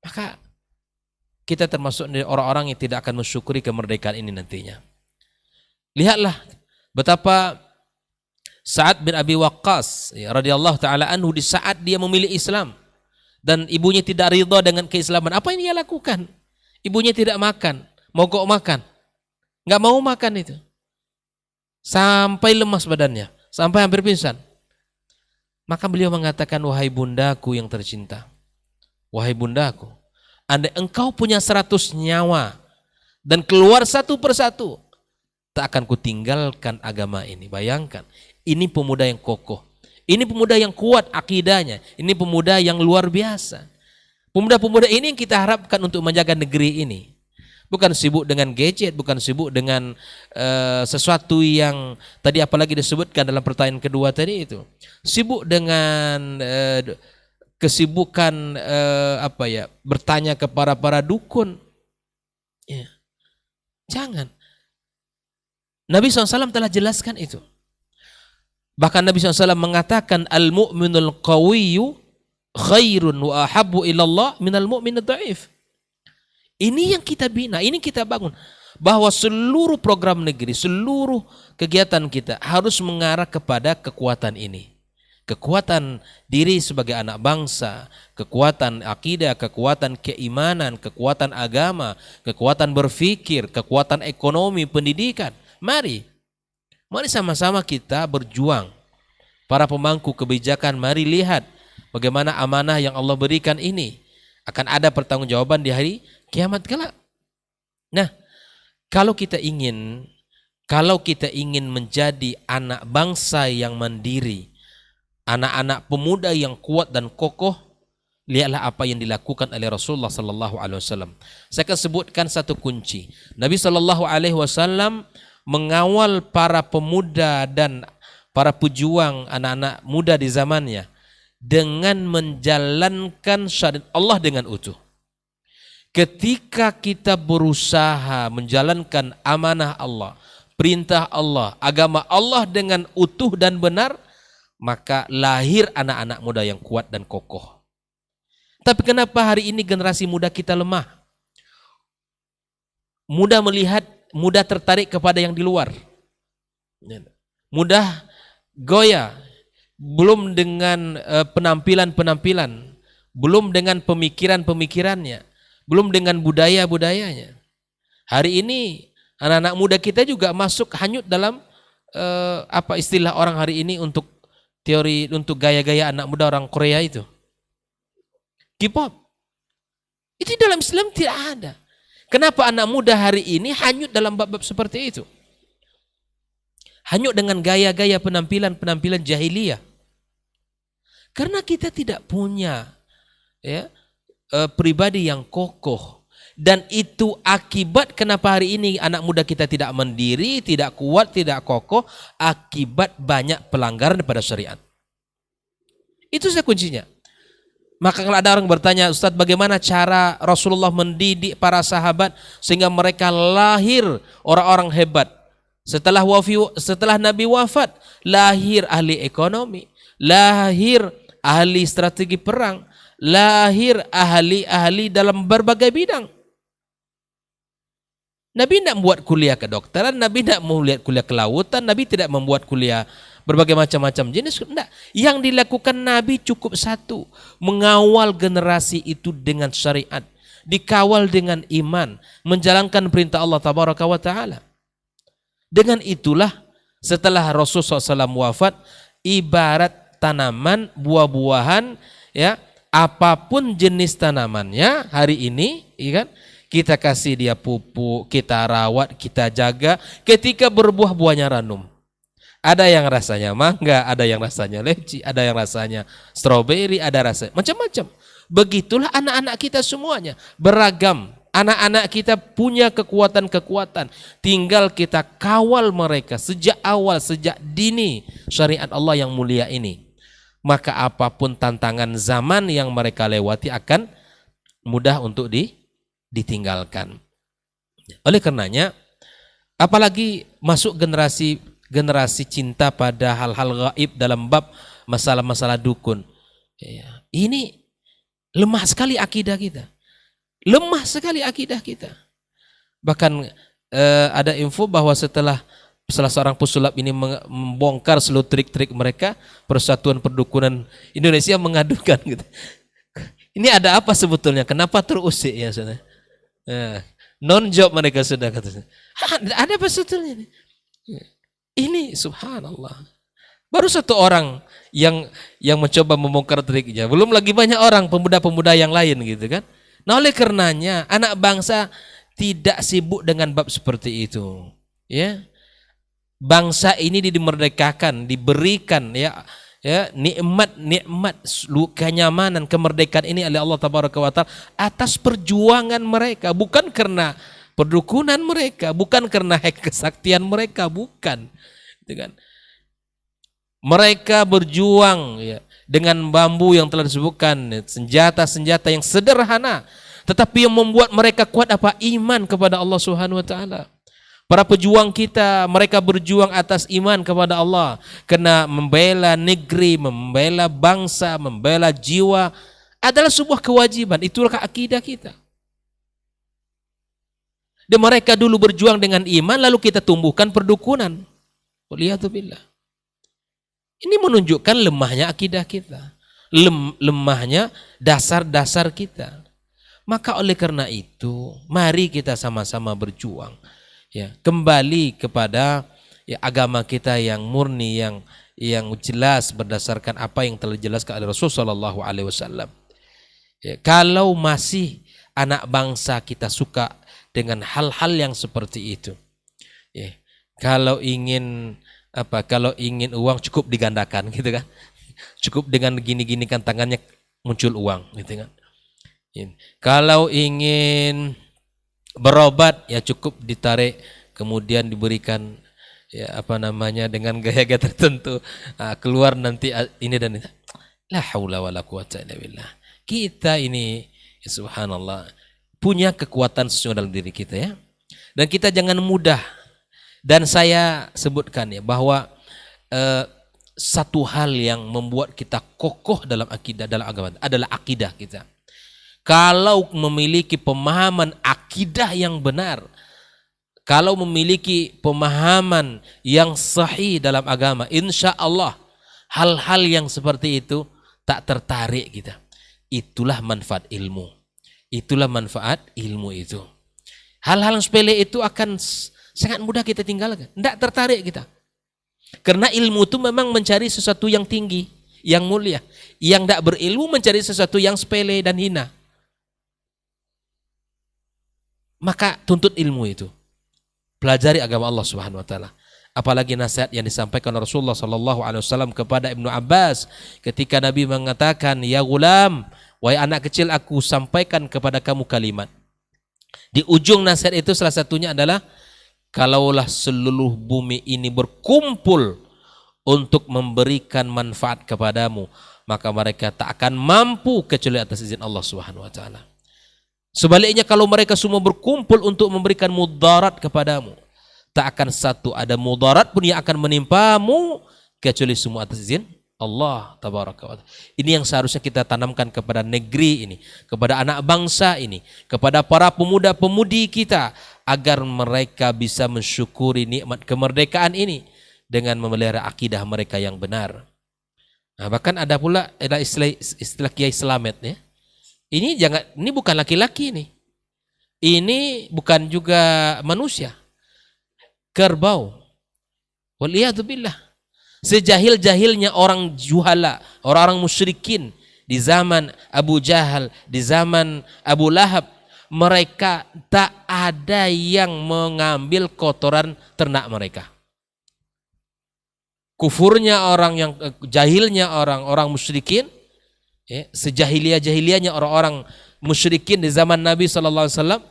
maka kita termasuk dari orang-orang yang tidak akan mensyukuri kemerdekaan ini nantinya. Lihatlah betapa Sa'ad bin Abi Waqqas radhiyallahu taala anhu di saat dia memilih Islam dan ibunya tidak ridha dengan keislaman, apa yang dia lakukan? Ibunya tidak makan, mogok makan, nggak mau makan itu, sampai lemas badannya, sampai hampir pingsan. Maka beliau mengatakan, wahai bundaku yang tercinta, wahai bundaku, andai engkau punya 100 nyawa dan keluar satu persatu, tak akan kutinggalkan agama ini. Bayangkan, ini pemuda yang kokoh, ini pemuda yang kuat akidahnya, ini pemuda yang luar biasa. Pemuda-pemuda ini yang kita harapkan untuk menjaga negeri ini. Bukan sibuk dengan gadget, bukan sibuk dengan sesuatu yang tadi apalagi disebutkan dalam pertanyaan kedua tadi itu. Sibuk dengan kesibukan bertanya kepada para dukun. Ya. Jangan. Nabi SAW telah jelaskan itu. Bahkan Nabi SAW mengatakan al-mu'minul qawiyyu khairun wa ahabbu ilallah minal mu'minid dha'if. Ini yang kita bina, ini kita bangun. Bahwa seluruh program negeri, seluruh kegiatan kita harus mengarah kepada kekuatan ini. Kekuatan diri sebagai anak bangsa, kekuatan akidah, kekuatan keimanan, kekuatan agama, kekuatan berfikir, kekuatan ekonomi, pendidikan. Mari sama-sama kita berjuang. Para pemangku kebijakan, mari lihat bagaimana amanah yang Allah berikan ini. Akan ada pertanggungjawaban di hari kiamat kelak. Nah, kalau kita ingin menjadi anak bangsa yang mandiri, anak-anak pemuda yang kuat dan kokoh, lihatlah apa yang dilakukan oleh Rasulullah sallallahu alaihi wasallam. Saya akan sebutkan satu kunci. Nabi sallallahu alaihi wasallam mengawal para pemuda dan para pejuang anak-anak muda di zamannya dengan menjalankan syariat Allah dengan utuh. Ketika kita berusaha menjalankan amanah Allah, perintah Allah, agama Allah dengan utuh dan benar, maka lahir anak-anak muda yang kuat dan kokoh. Tapi kenapa hari ini generasi muda kita lemah? Mudah melihat, mudah tertarik kepada yang di luar. Mudah goyah, belum dengan penampilan-penampilan, belum dengan pemikiran-pemikirannya, belum dengan budaya-budayanya. Hari ini anak-anak muda kita juga masuk hanyut dalam apa istilah orang hari ini untuk teori, untuk gaya-gaya anak muda orang Korea itu. K-pop. Itu dalam Islam tidak ada. Kenapa anak muda hari ini hanyut dalam bab-bab seperti itu? Hanyut dengan gaya-gaya penampilan jahiliyah. Karena kita tidak punya pribadi yang kokoh. Dan itu akibat kenapa hari ini anak muda kita tidak mandiri, tidak kuat, tidak kokoh, akibat banyak pelanggaran pada syariat. Itu saja kuncinya. Maka kalau ada orang bertanya, Ustadz, bagaimana cara Rasulullah mendidik para sahabat sehingga mereka lahir orang-orang hebat? Setelah Nabi wafat, lahir ahli ekonomi, lahir ahli strategi perang, lahir ahli-ahli dalam berbagai bidang. Nabi tidak membuat kuliah kedokteran, Nabi tidak membuat kuliah kelautan, Nabi tidak membuat kuliah berbagai macam-macam jenis. Tidak. Yang dilakukan Nabi cukup satu, mengawal generasi itu dengan syariat, dikawal dengan iman, menjalankan perintah Allah Tabaraka wa Ta'ala. Dengan itulah setelah Rasulullah SAW wafat, ibarat tanaman, buah-buahan, ya, apapun jenis tanamannya hari ini, ya kan, kita kasih dia pupuk, kita rawat, kita jaga, ketika berbuah buahnya ranum. Ada yang rasanya mangga, ada yang rasanya leci, ada yang rasanya stroberi, ada rasa macam-macam. Begitulah anak-anak kita semuanya, beragam. Anak-anak kita punya kekuatan-kekuatan, tinggal kita kawal mereka sejak awal, sejak dini syariat Allah yang mulia ini. Maka apapun tantangan zaman yang mereka lewati akan mudah untuk ditinggalkan. Oleh karenanya, apalagi masuk generasi cinta pada hal-hal gaib dalam bab masalah-masalah dukun. Ini lemah sekali akidah kita. Lemah sekali akidah kita. Bahkan ada info bahwa setelah salah seorang pesulap ini membongkar seluruh trik-trik mereka, Persatuan Perdukunan Indonesia mengadukan gitu. Ini ada apa sebetulnya? Kenapa terusik ya saudara? Non-job mereka sudah katanya. Ada apa sebetulnya? Ini subhanallah. Baru satu orang yang mencoba membongkar triknya. Belum lagi banyak orang, pemuda-pemuda yang lain gitu kan. Nah, oleh karenanya anak bangsa tidak sibuk dengan bab seperti itu. Ya. Bangsa ini dimerdekakan, diberikan nikmat kenyamanan, kemerdekaan ini oleh Allah Tabaraka wa Ta'ala atas perjuangan mereka, bukan karena perdukunan mereka, bukan karena kesaktian mereka, bukan. Gitu kan. Mereka berjuang dengan bambu yang telah disebutkan, senjata-senjata yang sederhana, tetapi yang membuat mereka kuat apa? Iman kepada Allah Subhanahu wa Ta'ala. Para pejuang kita, mereka berjuang atas iman kepada Allah, karena membela negeri, membela bangsa, membela jiwa adalah sebuah kewajiban. Itulah akidah kita. Dan mereka dulu berjuang dengan iman, lalu kita tumbuhkan perdukunan. Waliyadzubillah. Ini menunjukkan lemahnya akidah kita, lemahnya dasar-dasar kita. Maka oleh karena itu, mari kita sama-sama berjuang, ya, kembali kepada ya, agama kita yang murni, yang jelas berdasarkan apa yang telah dijelaskan oleh Rasulullah SAW. Ya, kalau masih anak bangsa kita suka dengan hal-hal yang seperti itu, ya, kalau ingin uang cukup digandakan, gitu kan? Cukup dengan gini-gini kan tangannya muncul uang, gitu kan? Kalau ingin berobat ya cukup ditarik kemudian diberikan ya dengan gaya-gaya tertentu, keluar nanti ini dan itu. La haula wala quwata illa billah. Kita ini ya subhanallah punya kekuatan sesungguhnya dalam diri kita, ya. Dan kita jangan mudah, dan saya sebutkan ya bahwa satu hal yang membuat kita kokoh dalam akidah, dalam agama adalah akidah kita. Kalau memiliki pemahaman akidah yang benar, kalau memiliki pemahaman yang sahih dalam agama, insya Allah hal-hal yang seperti itu tak tertarik kita. Itulah manfaat ilmu. Itulah manfaat ilmu itu. Hal-hal yang sepele itu akan sangat mudah kita tinggalkan. Tidak tertarik kita. Karena ilmu itu memang mencari sesuatu yang tinggi, yang mulia. Yang tidak berilmu mencari sesuatu yang sepele dan hina. Maka tuntut ilmu itu. Pelajari agama Allah Subhanahu wa taala. Apalagi nasihat yang disampaikan Rasulullah sallallahu alaihi wasallam kepada Ibnu Abbas ketika Nabi mengatakan, "Ya gulam, wahai anak kecil, aku sampaikan kepada kamu kalimat." Di ujung nasihat itu salah satunya adalah, kalaulah seluruh bumi ini berkumpul untuk memberikan manfaat kepadamu, maka mereka tak akan mampu kecuali atas izin Allah Subhanahu wa taala. Sebaliknya kalau mereka semua berkumpul untuk memberikan mudarat kepadamu, tak akan satu ada mudarat pun yang akan menimpamu kecuali semua atas izin Allah tabaraka wa ta'ala. Ini yang seharusnya kita tanamkan kepada negeri ini, kepada anak bangsa ini, kepada para pemuda-pemudi kita, agar mereka bisa mensyukuri nikmat kemerdekaan ini dengan memelihara akidah mereka yang benar. Nah, bahkan ada pula istilah Kiai Slamet, ya. Ini bukan laki-laki nih. Ini bukan juga manusia. Kerbau. Waliyadzubillah. Sejahil-jahilnya orang juhala, orang-orang musyrikin di zaman Abu Jahal, di zaman Abu Lahab, mereka tak ada yang mengambil kotoran ternak mereka. Kufurnya orang yang jahilnya orang-orang musyrikin, ya, sejahiliah-jahiliahnya orang-orang musyrikin di zaman Nabi SAW,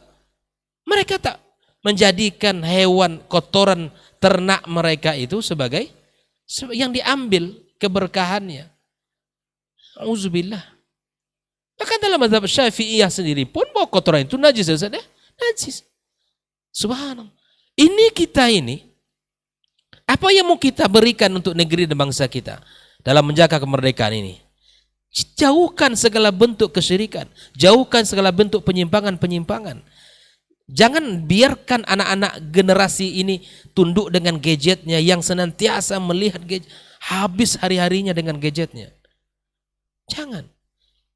mereka tak menjadikan hewan kotoran ternak mereka itu sebagai yang diambil keberkahannya. Auzubillah. Bahkan dalam mazhab Syafi'iyah sendiri pun bahwa kotoran itu najis, ya, najis. Subhanallah. Ini kita ini, apa yang mau kita berikan untuk negeri dan bangsa kita dalam menjaga kemerdekaan ini? Jauhkan segala bentuk kesyirikan, jauhkan segala bentuk penyimpangan-penyimpangan. Jangan biarkan anak-anak generasi ini tunduk dengan gadgetnya, yang senantiasa melihat gadget, habis hari-harinya dengan gadgetnya. Jangan.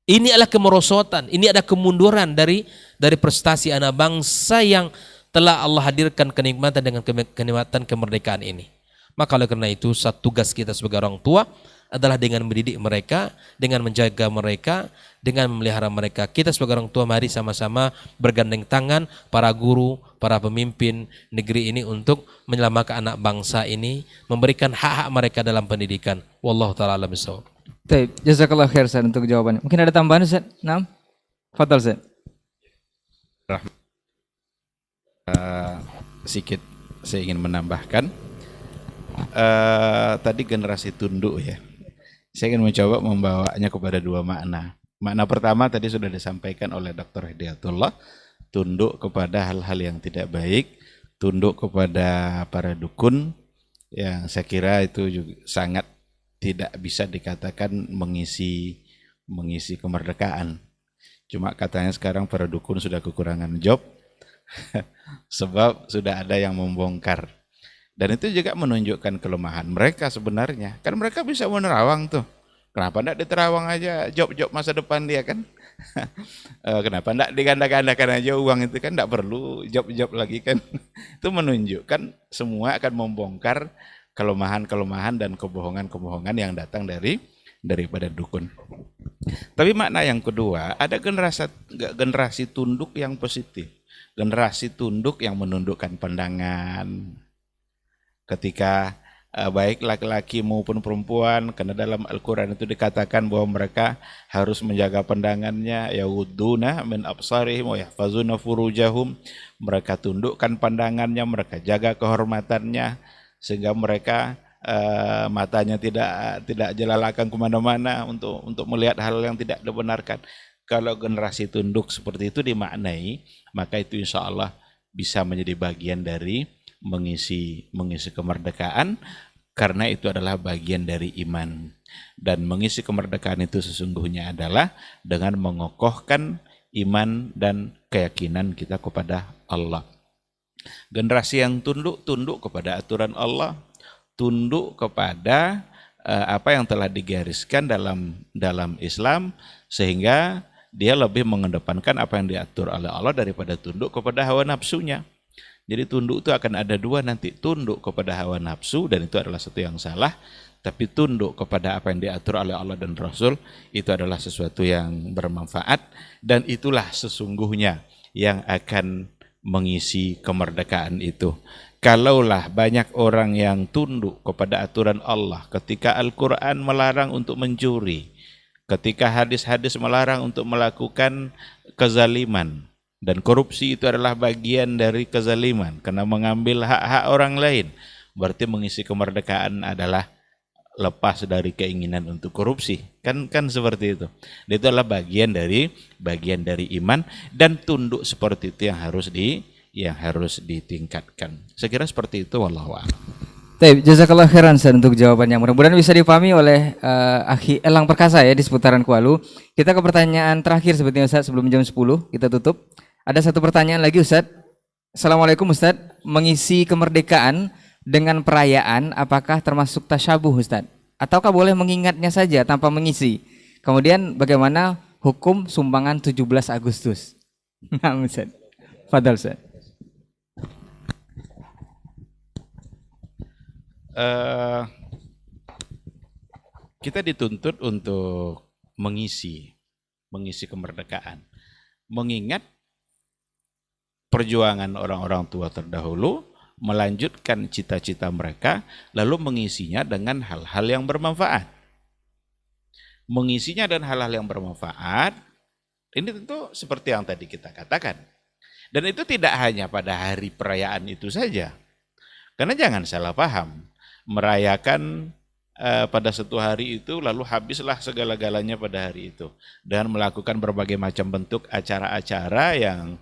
Ini adalah kemerosotan, ini ada kemunduran dari prestasi anak bangsa yang telah Allah hadirkan kenikmatan dengan kenikmatan kemerdekaan ini. Maka oleh karena itu, satu tugas kita sebagai orang tua adalah dengan mendidik mereka, dengan menjaga mereka, dengan memelihara mereka. Kita sebagai orang tua mari sama-sama bergandeng tangan, para guru, para pemimpin negeri ini, untuk menyelamatkan anak bangsa ini, memberikan hak-hak mereka dalam pendidikan. Wallahu ta'ala a'lam bishawab. Baik, jazakallah khair Ustaz untuk jawabannya. Mungkin ada tambahan Ustaz? Naam. Fadhal Ustaz. Sedikit saya ingin menambahkan, tadi generasi tunduk, ya. Saya ingin mencoba membawanya kepada dua makna. Makna pertama tadi sudah disampaikan oleh Dr. Hidayatullah, tunduk kepada hal-hal yang tidak baik, tunduk kepada para dukun, yang saya kira itu juga sangat tidak bisa dikatakan mengisi kemerdekaan. Cuma katanya sekarang para dukun sudah kekurangan job, Sebab sudah ada yang membongkar. Dan itu juga menunjukkan kelemahan mereka sebenarnya. Kan mereka bisa menerawang tuh. Kenapa enggak diterawang aja job-job masa depan dia kan? Kenapa enggak diganda-gandakan aja uang itu kan, enggak perlu job-job lagi kan? Itu menunjukkan semua akan membongkar kelemahan-kelemahan dan kebohongan-kebohongan yang datang daripada dukun. Tapi makna yang kedua, ada generasi tunduk yang positif. Generasi tunduk yang menundukkan pandangan. Ketika baik laki-laki maupun perempuan, karena dalam Al-Quran itu dikatakan bahwa mereka harus menjaga pandangannya, yawudduna min absarihim wa yahfazuna furujahum, mereka tundukkan pandangannya, mereka jaga kehormatannya, sehingga mereka matanya tidak jelalakan kemana-mana untuk melihat hal yang tidak dibenarkan. Kalau generasi tunduk seperti itu dimaknai, maka itu insya Allah bisa menjadi bagian dari mengisi kemerdekaan, karena itu adalah bagian dari iman. Dan mengisi kemerdekaan itu sesungguhnya adalah dengan mengokohkan iman dan keyakinan kita kepada Allah. Generasi yang tunduk kepada aturan Allah, tunduk kepada apa yang telah digariskan dalam Islam, sehingga dia lebih mengedepankan apa yang diatur oleh Allah daripada tunduk kepada hawa nafsunya. Jadi tunduk itu akan ada dua nanti, tunduk kepada hawa nafsu dan itu adalah sesuatu yang salah, tapi tunduk kepada apa yang diatur oleh Allah dan Rasul itu adalah sesuatu yang bermanfaat, dan itulah sesungguhnya yang akan mengisi kemerdekaan itu. Kalaulah banyak orang yang tunduk kepada aturan Allah ketika Al-Quran melarang untuk mencuri, ketika hadis-hadis melarang untuk melakukan kezaliman, dan korupsi itu adalah bagian dari kezaliman karena mengambil hak-hak orang lain, berarti mengisi kemerdekaan adalah lepas dari keinginan untuk korupsi, kan seperti itu. Itu adalah bagian dari iman, dan tunduk seperti itu yang harus ditingkatkan. Saya kira seperti itu, wallahu a'lam. Baik, jazakallah khairan Ustaz untuk jawabannya. Mudah-mudahan bisa dipahami oleh Akhi Elang Perkasa ya di seputaran Kualu. Kita ke pertanyaan terakhir sepertinya Ustaz, sebelum jam 10 kita tutup. Ada satu pertanyaan lagi Ustaz. Assalamualaikum Ustaz, mengisi kemerdekaan dengan perayaan apakah termasuk tasyabuh Ustaz? Ataukah boleh mengingatnya saja tanpa mengisi? Kemudian bagaimana hukum sumbangan 17 Agustus? Nah Ustaz, fadal Ustaz. Kita dituntut untuk mengisi kemerdekaan, mengingat perjuangan orang-orang tua terdahulu, melanjutkan cita-cita mereka, lalu mengisinya dengan hal-hal yang bermanfaat. Mengisinya dengan hal-hal yang bermanfaat, ini tentu seperti yang tadi kita katakan. Dan itu tidak hanya pada hari perayaan itu saja. Karena jangan salah paham, merayakan pada satu hari itu lalu habislah segala-galanya pada hari itu, dan melakukan berbagai macam bentuk acara-acara yang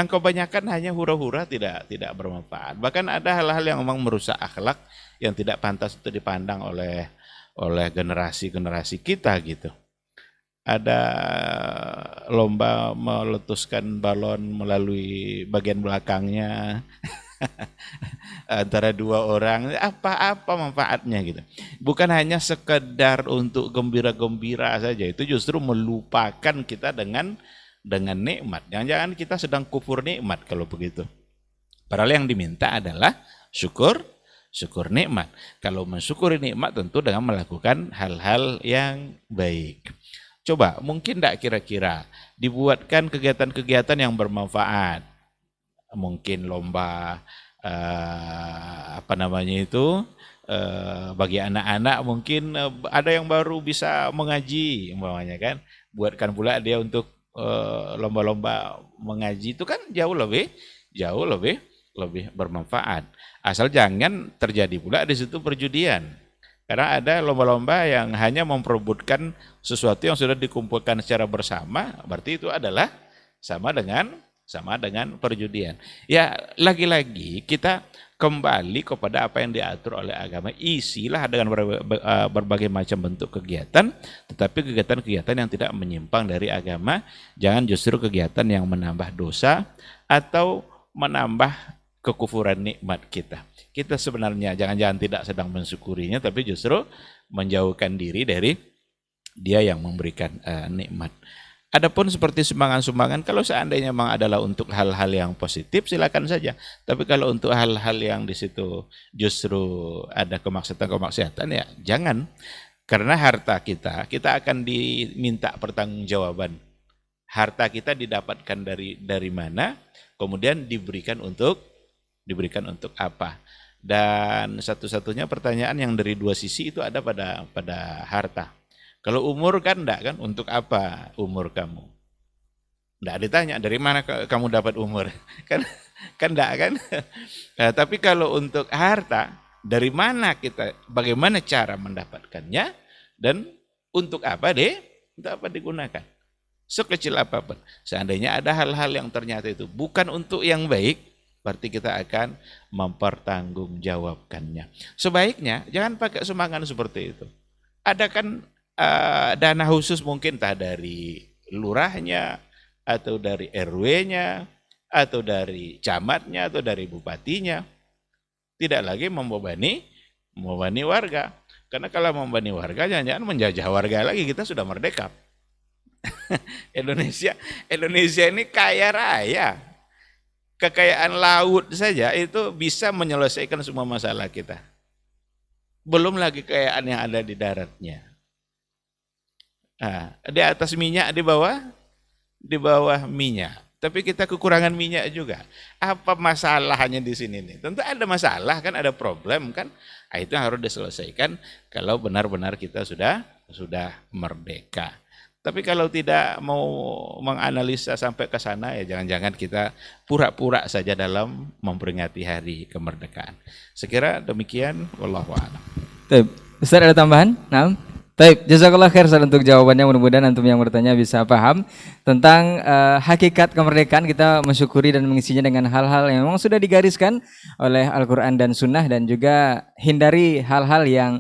kebanyakan hanya hura-hura, tidak bermanfaat. Bahkan ada hal-hal yang memang merusak akhlak yang tidak pantas itu dipandang oleh generasi kita gitu. Ada lomba meletuskan balon melalui bagian belakangnya antara dua orang, apa manfaatnya gitu. Bukan hanya sekedar untuk gembira-gembira saja, itu justru melupakan kita dengan nikmat. Jangan-jangan kita sedang kufur nikmat kalau begitu. Padahal yang diminta adalah syukur nikmat. Kalau mensyukuri nikmat tentu dengan melakukan hal-hal yang baik. Coba, mungkin tidak kira-kira dibuatkan kegiatan-kegiatan yang bermanfaat. Mungkin lomba bagi anak-anak, mungkin ada yang baru bisa mengaji umpamanya kan. Buatkan pula dia untuk lomba-lomba mengaji, itu kan jauh lebih bermanfaat. Asal jangan terjadi pula di situ perjudian. Karena ada lomba-lomba yang hanya memperebutkan sesuatu yang sudah dikumpulkan secara bersama, berarti itu adalah sama dengan sama dengan perjudian. Ya, lagi-lagi kita kembali kepada apa yang diatur oleh agama. Isilah dengan berbagai macam bentuk kegiatan, tetapi kegiatan-kegiatan yang tidak menyimpang dari agama. Jangan justru kegiatan yang menambah dosa atau menambah kekufuran nikmat kita. Kita sebenarnya jangan-jangan tidak sedang mensyukurinya, tapi justru menjauhkan diri dari Dia yang memberikan nikmat. Adapun seperti sumbangan-sumbangan, kalau seandainya memang adalah untuk hal-hal yang positif, silakan saja. Tapi kalau untuk hal-hal yang di situ justru ada kemaksiatan, ya jangan. Karena harta kita akan diminta pertanggungjawaban. Harta kita didapatkan dari mana, kemudian diberikan untuk apa. Dan satu-satunya pertanyaan yang dari dua sisi itu ada pada harta. Kalau umur kan enggak kan, untuk apa umur kamu? Enggak ditanya dari mana kamu dapat umur. Kan enggak kan? Nah, tapi kalau untuk harta, dari mana kita, bagaimana cara mendapatkannya, dan untuk apa untuk apa digunakan? Sekecil apapun. Seandainya ada hal-hal yang ternyata itu bukan untuk yang baik, berarti kita akan mempertanggungjawabkannya. Sebaiknya jangan pakai sumbangan seperti itu. Ada kan dana khusus mungkin entah dari lurahnya, atau dari RW-nya, atau dari camatnya, atau dari bupatinya. Tidak lagi membebani warga. Karena kalau membebani warga, jangan-jangan menjajah warga lagi, kita sudah merdeka. Indonesia ini kaya raya. Kekayaan laut saja itu bisa menyelesaikan semua masalah kita. Belum lagi kekayaan yang ada di daratnya. Nah, di atas minyak, di bawah minyak. Tapi kita kekurangan minyak juga. Apa masalahnya di sini nih? Tentu ada masalah kan, ada problem kan. Nah, itu harus diselesaikan kalau benar-benar kita sudah merdeka. Tapi kalau tidak mau menganalisa sampai ke sana, ya jangan-jangan kita pura-pura saja dalam memperingati hari kemerdekaan. Sekira demikian, wallahu a'lam. Ustaz ada tambahan? Nah. Baik, jazakallah khair Ustaz untuk jawabannya. Mudah-mudahan antum yang bertanya bisa paham tentang hakikat kemerdekaan. Kita mensyukuri dan mengisinya dengan hal-hal yang memang sudah digariskan oleh Al-Quran dan Sunnah, dan juga hindari hal-hal yang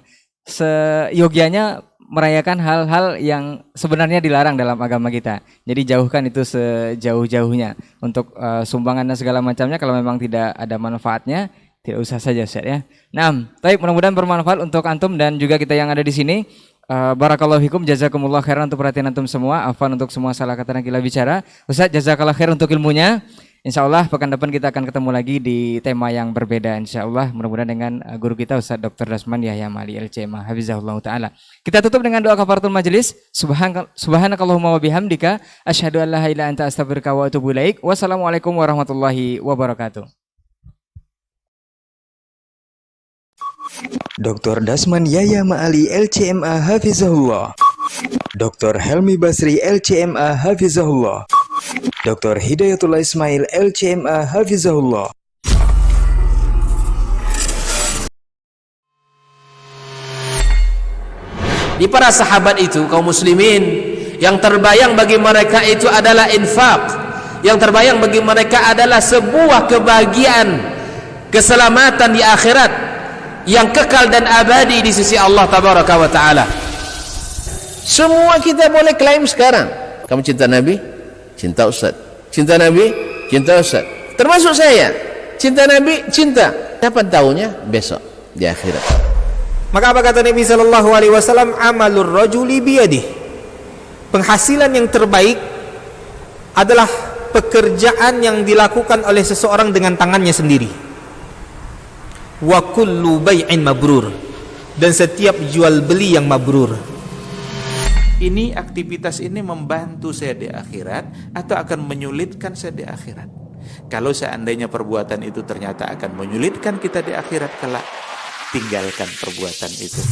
seyogianya merayakan hal-hal yang sebenarnya dilarang dalam agama kita. Jadi jauhkan itu sejauh-jauhnya. Untuk sumbangan dan segala macamnya, kalau memang tidak ada manfaatnya, tidak usah saja Ustaz ya. Nah, baik, mudah-mudahan bermanfaat untuk antum dan juga kita yang ada di sini. Barakallahu fikum, jazakumullah khairan untuk perhatian antum semua. Afwan untuk semua salah kata dan gila bicara. Ustaz, jazakallah khair untuk ilmunya. Insyaallah pekan depan kita akan ketemu lagi di tema yang berbeda insyaallah. Mudah-mudahan dengan guru kita Ustaz Dr. Dasman Yahya Ma'ali LCMA hafizahullah taala. Kita tutup dengan doa kafaratul majelis. Subhanakallahumma wa bihamdika asyhadu an la ilaha illa anta astaghfiruka wa atubu ilaik. Wassalamualaikum warahmatullahi wabarakatuh. Dr. Dasman Yahya Ma'ali LCMA Hafizahullah, Dr. Helmi Basri LCMA Hafizahullah, Dr. Hidayatullah Ismail LCMA Hafizahullah. Di para sahabat itu, kaum muslimin, yang terbayang bagi mereka itu adalah infak. Yang terbayang bagi mereka adalah sebuah kebahagiaan, keselamatan di akhirat yang kekal dan abadi di sisi Allah Tabaraka wa Ta'ala. Semua kita boleh klaim sekarang. Kamu cinta Nabi? Cinta Ustaz. Cinta Nabi? Cinta Ustaz. Termasuk saya. Cinta Nabi? Cinta. Kapan tahunya? Besok di akhirat. Maka apa kata Nabi sallallahu alaihi wasallam? Amalur rajuli biyadih. Penghasilan yang terbaik adalah pekerjaan yang dilakukan oleh seseorang dengan tangannya sendiri. Wa kullu bai'in mabrur, dan setiap jual beli yang mabrur. Ini aktivitas ini membantu saya di akhirat atau akan menyulitkan saya di akhirat? Kalau seandainya perbuatan itu ternyata akan menyulitkan kita di akhirat kelak, tinggalkan perbuatan itu.